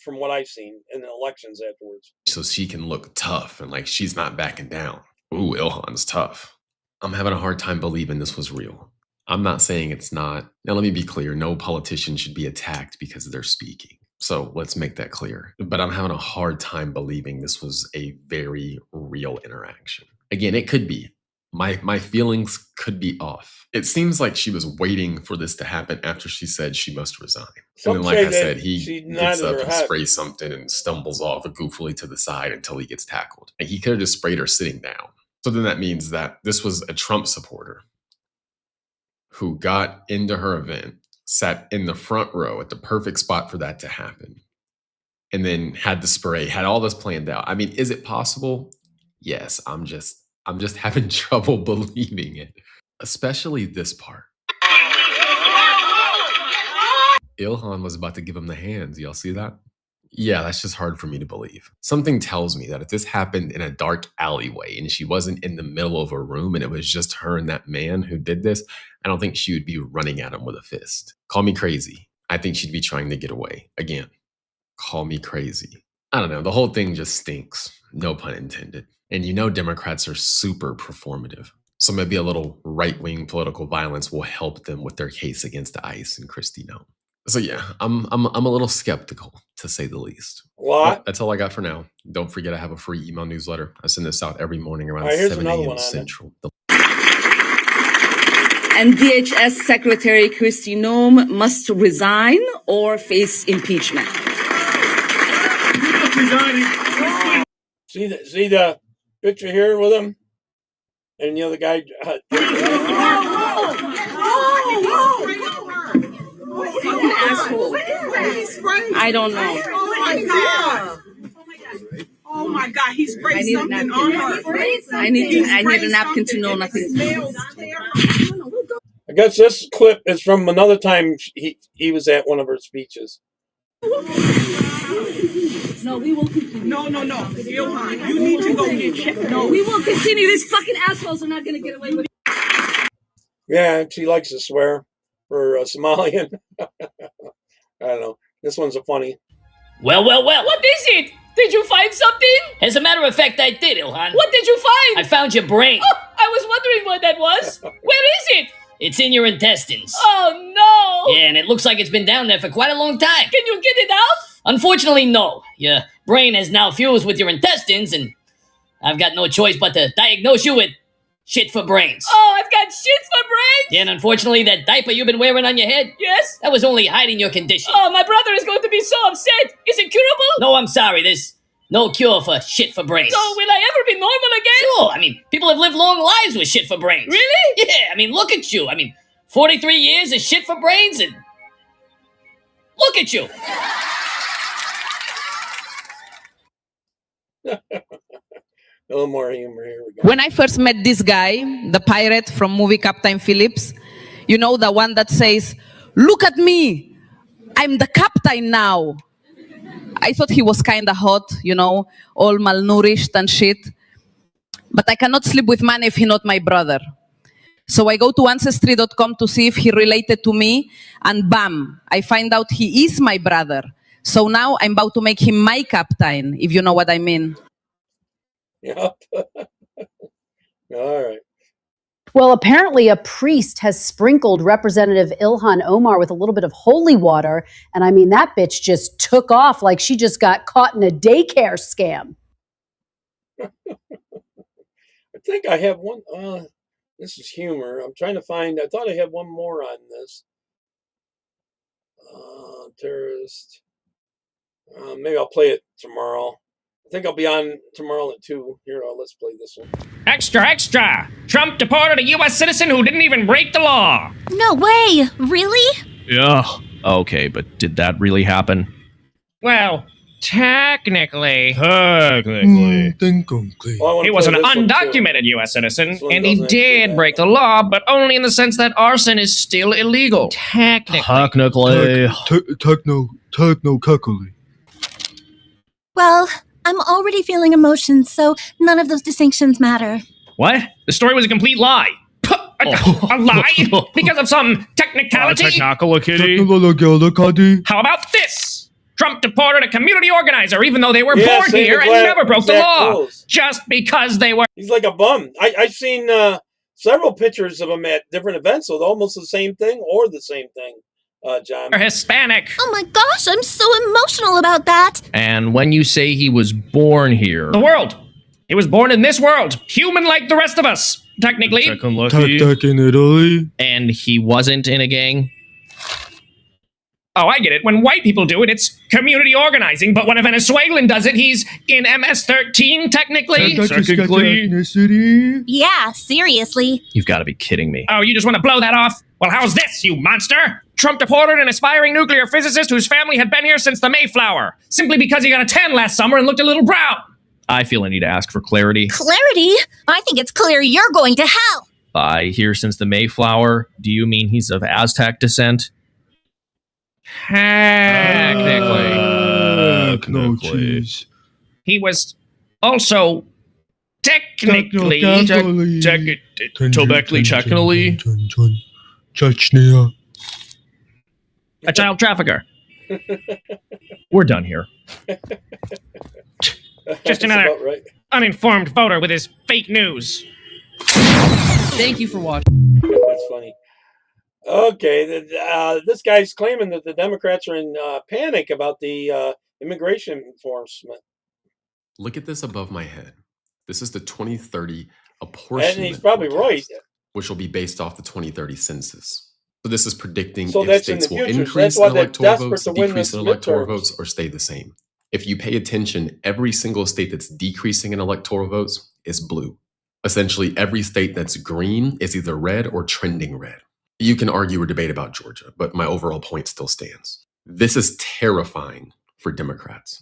S10: from what I've seen in the elections afterwards.
S6: So she can look tough and like she's not backing down. Ooh, Ilhan's tough. I'm having a hard time believing this was real. I'm not saying it's not. Now, let me be clear. No politician should be attacked because they're speaking. So let's make that clear. But I'm having a hard time believing this was a very real interaction. Again, it could be. My feelings could be off. It seems like she was waiting for this to happen after she said she must resign.
S10: Some
S6: and then, like
S10: say
S6: I
S10: that
S6: said,
S10: she
S6: he gets
S10: nodded
S6: up
S10: her
S6: and
S10: head.
S6: sprays something and stumbles off goofily to the side until he gets tackled. Like, he could have just sprayed her sitting down. So then that means that this was a Trump supporter who got into her event, sat in the front row at the perfect spot for that to happen, and then had the spray, had all this planned out. I mean, is it possible? Yes, I'm just having trouble believing it, especially this part. Ilhan was about to give him the hands. Y'all see that? Yeah, that's just hard for me to believe. Something tells me that if this happened in a dark alleyway and she wasn't in the middle of a room and it was just her and that man who did this, I don't think she would be running at him with a fist. Call me crazy. I think she'd be trying to get away. Again, call me crazy. I don't know. The whole thing just stinks. No pun intended. And you know Democrats are super performative. So maybe a little right-wing political violence will help them with their case against ICE and Kristi Noem. So yeah, I'm a little skeptical, to say the least.
S10: What?
S6: Well, that's all I got for now. Don't forget I have a free email newsletter. I send this out every morning around
S10: here's
S6: 7
S10: another
S6: a.m.
S10: one on it.
S6: Central.
S2: And DHS Secretary Kristi Noem must resign or face impeachment.
S10: See the picture here with him, and the other guy.
S2: I don't know.
S19: Oh my God, he sprayed something on her.
S2: I need a napkin to know nothing.
S10: I guess this clip is from another time he was at one of her speeches.
S2: No, we will continue.
S19: No. Ilhan, you need to go get checked.
S2: No, we will continue. These fucking assholes are not going to get away with it.
S10: Yeah, she likes to swear for Somalian. I don't know. This one's a funny.
S22: Well. What is it? Did you find something? As a matter of fact, I did, Ilhan. What did you find? I found your brain. Oh, I was wondering what that was. Where is it? It's in your intestines. Oh, no. Yeah, and it looks like it's been down there for quite a long time. Can you get it out? Unfortunately, no. Your brain has now fused with your intestines, and I've got no choice but to diagnose you with shit for brains. Oh, I've got shit for brains? Yeah, and unfortunately, that diaper you've been wearing on your head, yes, that was only hiding your condition. Oh, my brother is going to be so upset. Is it curable? No, I'm sorry. There's no cure for shit for brains. So will I ever be normal again? Sure. I mean, people have lived long lives with shit for brains. Really? Yeah, I mean, look at you. I mean, 43 years of shit for brains, and look at you.
S10: A little more humor. Here we go.
S23: When I first met this guy, the pirate from movie Captain Phillips, you know, the one that says, "Look at me, I'm the captain now." I thought he was kind of hot, you know, all malnourished and shit. But I cannot sleep with man if he not my brother. So I go to Ancestry.com to see if he related to me, and bam, I find out he is my brother. So now I'm about to make him my captain, if you know what I mean.
S10: Yep. All right.
S1: Well, apparently a priest has sprinkled Representative Ilhan Omar with a little bit of holy water. And I mean, that bitch just took off like she just got caught in a daycare scam.
S10: I think I have one. This is humor. I'm trying to find. I thought I had one more on this. Terrorist. Maybe I'll play it tomorrow. I think I'll be on tomorrow at 2. Here, let's play this one.
S3: Extra, extra! Trump deported a U.S. citizen who didn't even break the law.
S7: No way! Really?
S8: Yeah. Okay, but did that really happen?
S3: Well, technically.
S10: Well, I wanna
S3: He was
S10: play
S3: an
S10: this one, too.
S3: undocumented U.S. citizen,
S10: This one
S3: and he
S10: doesn't include
S3: did
S10: that.
S3: break the law, but only in the sense that arson is still illegal. Technically.
S8: Technically.
S7: Well, I'm already feeling emotions, so none of those distinctions matter.
S3: What? The story was a complete lie. A lie? Because of some technicality? How about this? Trump deported a community organizer even though they were
S10: Yeah,
S3: born
S10: same
S3: here and
S10: exact-
S3: never broke the
S10: exact
S3: law.
S10: rules.
S3: Just because they were.
S10: He's like a bum. I've seen several pictures of him at different events with almost the same thing or the same thing, John.
S3: Hispanic.
S7: Oh my gosh, I'm so emotional about that.
S8: And when you say he was born here...
S3: The world. He was born in this world, human like the rest of us, technically.
S8: in Italy. And he wasn't in a gang?
S3: Oh, I get it. When white people do it, it's community organizing. But when a Venezuelan does it, he's in MS-13, technically.
S7: Yeah, seriously.
S8: You've got to be kidding me.
S3: Oh, you just want to blow that off? Well, how's this, you monster? Trump deported an aspiring nuclear physicist whose family had been here since the Mayflower, simply because he got a tan last summer and looked a little brown.
S8: I feel I need to ask for clarity.
S7: Clarity? I think it's clear you're going to hell.
S8: By here since the Mayflower, do you mean he's of Aztec descent?
S3: Technically. He was also technically.
S8: Chechnya. A child trafficker. We're done here.
S3: Just another uninformed voter with his fake news.
S23: Thank you for watching.
S10: That's funny. Okay, this guy's claiming that the Democrats are in panic about the immigration enforcement.
S6: Look at this above my head. This is the 2030 apportionment.
S10: And he's probably right.
S6: Which will be based off the 2030 census. So this is predicting
S10: So
S6: if
S10: that's in
S6: states
S10: the
S6: will
S10: future.
S6: increase
S10: That's why
S6: in
S10: they're
S6: electoral
S10: desperate
S6: votes,
S10: to win
S6: decrease
S10: this
S6: in electoral
S10: midterms.
S6: votes, or stay the same. If you pay attention, every single state that's decreasing in electoral votes is blue. Essentially, every state that's green is either red or trending red. You can argue or debate about Georgia, but my overall point still stands. This is terrifying for Democrats,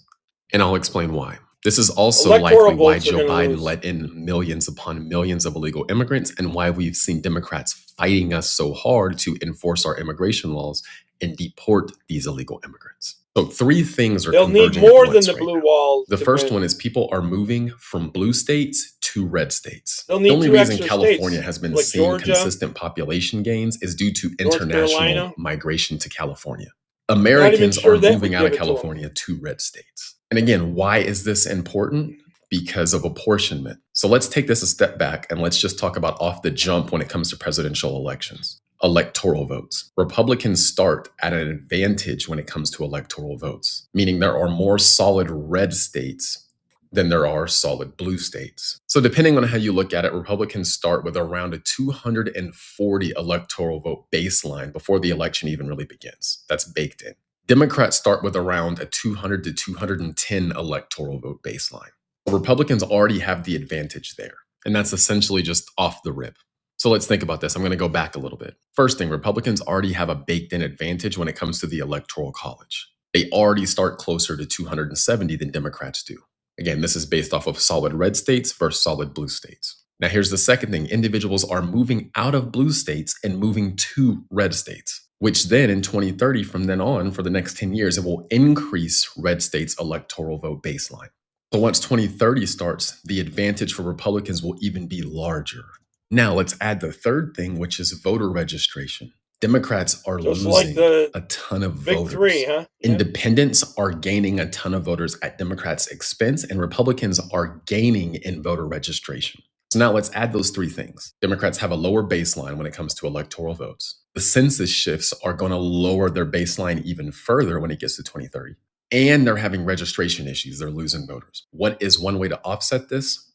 S6: and I'll explain why. This is also
S10: Electoral
S6: likely why
S10: votes are
S6: Joe
S10: gonna
S6: Biden
S10: lose.
S6: let in millions upon millions of illegal immigrants, and why we've seen Democrats fighting us so hard to enforce our immigration laws and deport these illegal immigrants. So 3 things are
S10: They'll need
S6: converging at
S10: more than
S6: once
S10: the
S6: right
S10: blue
S6: now.
S10: wall.
S6: The
S10: to
S6: first
S10: win.
S6: one is people are moving from blue states to red states.
S10: They'll
S6: The
S10: need
S6: only
S10: 2
S6: reason
S10: extra
S6: California
S10: states,
S6: has been
S10: like
S6: seeing
S10: Georgia,
S6: consistent population gains is due to
S10: North
S6: international
S10: Carolina.
S6: migration to California.
S10: Not even
S6: Americans
S10: sure
S6: are
S10: that
S6: moving
S10: would
S6: out of
S10: give it to 'em.
S6: California to red states. And again, why is this important? Because of apportionment. So let's take this a step back and let's just talk about off the jump when it comes to presidential elections. Electoral votes. Republicans start at an advantage when it comes to electoral votes, meaning there are more solid red states than there are solid blue states. So depending on how you look at it, Republicans start with around a 240 electoral vote baseline before the election even really begins. That's baked in. Democrats start with around a 200 to 210 electoral vote baseline. Republicans already have the advantage there, and that's essentially just off the rip. So let's think about this. I'm going to go back a little bit. First thing, Republicans already have a baked-in advantage when it comes to the Electoral College. They already start closer to 270 than Democrats do. Again, this is based off of solid red states versus solid blue states. Now, here's the second thing. Individuals are moving out of blue states and moving to red states, which then in 2030, from then on, for the next 10 years, it will increase red states' electoral vote baseline. So once 2030 starts, the advantage for Republicans will even be larger. Now let's add the third thing, which is voter registration. Democrats are
S10: Just
S6: losing
S10: like the
S6: a ton of
S10: big
S6: voters.
S10: three, huh? Yeah.
S6: Independents are gaining a ton of voters at Democrats' expense, and Republicans are gaining in voter registration. So now let's add those three things. Democrats have a lower baseline when it comes to electoral votes. The census shifts are going to lower their baseline even further when it gets to 2030. And they're having registration issues. They're losing voters. What is one way to offset this?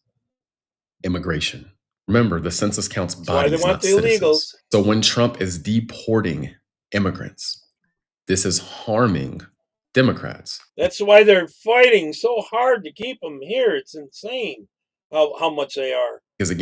S6: Immigration. Remember, the census counts bodies, not citizens. So when Trump is deporting immigrants, this is harming Democrats.
S10: That's why they're fighting so hard to keep them here. It's insane how much they are.
S6: Because again,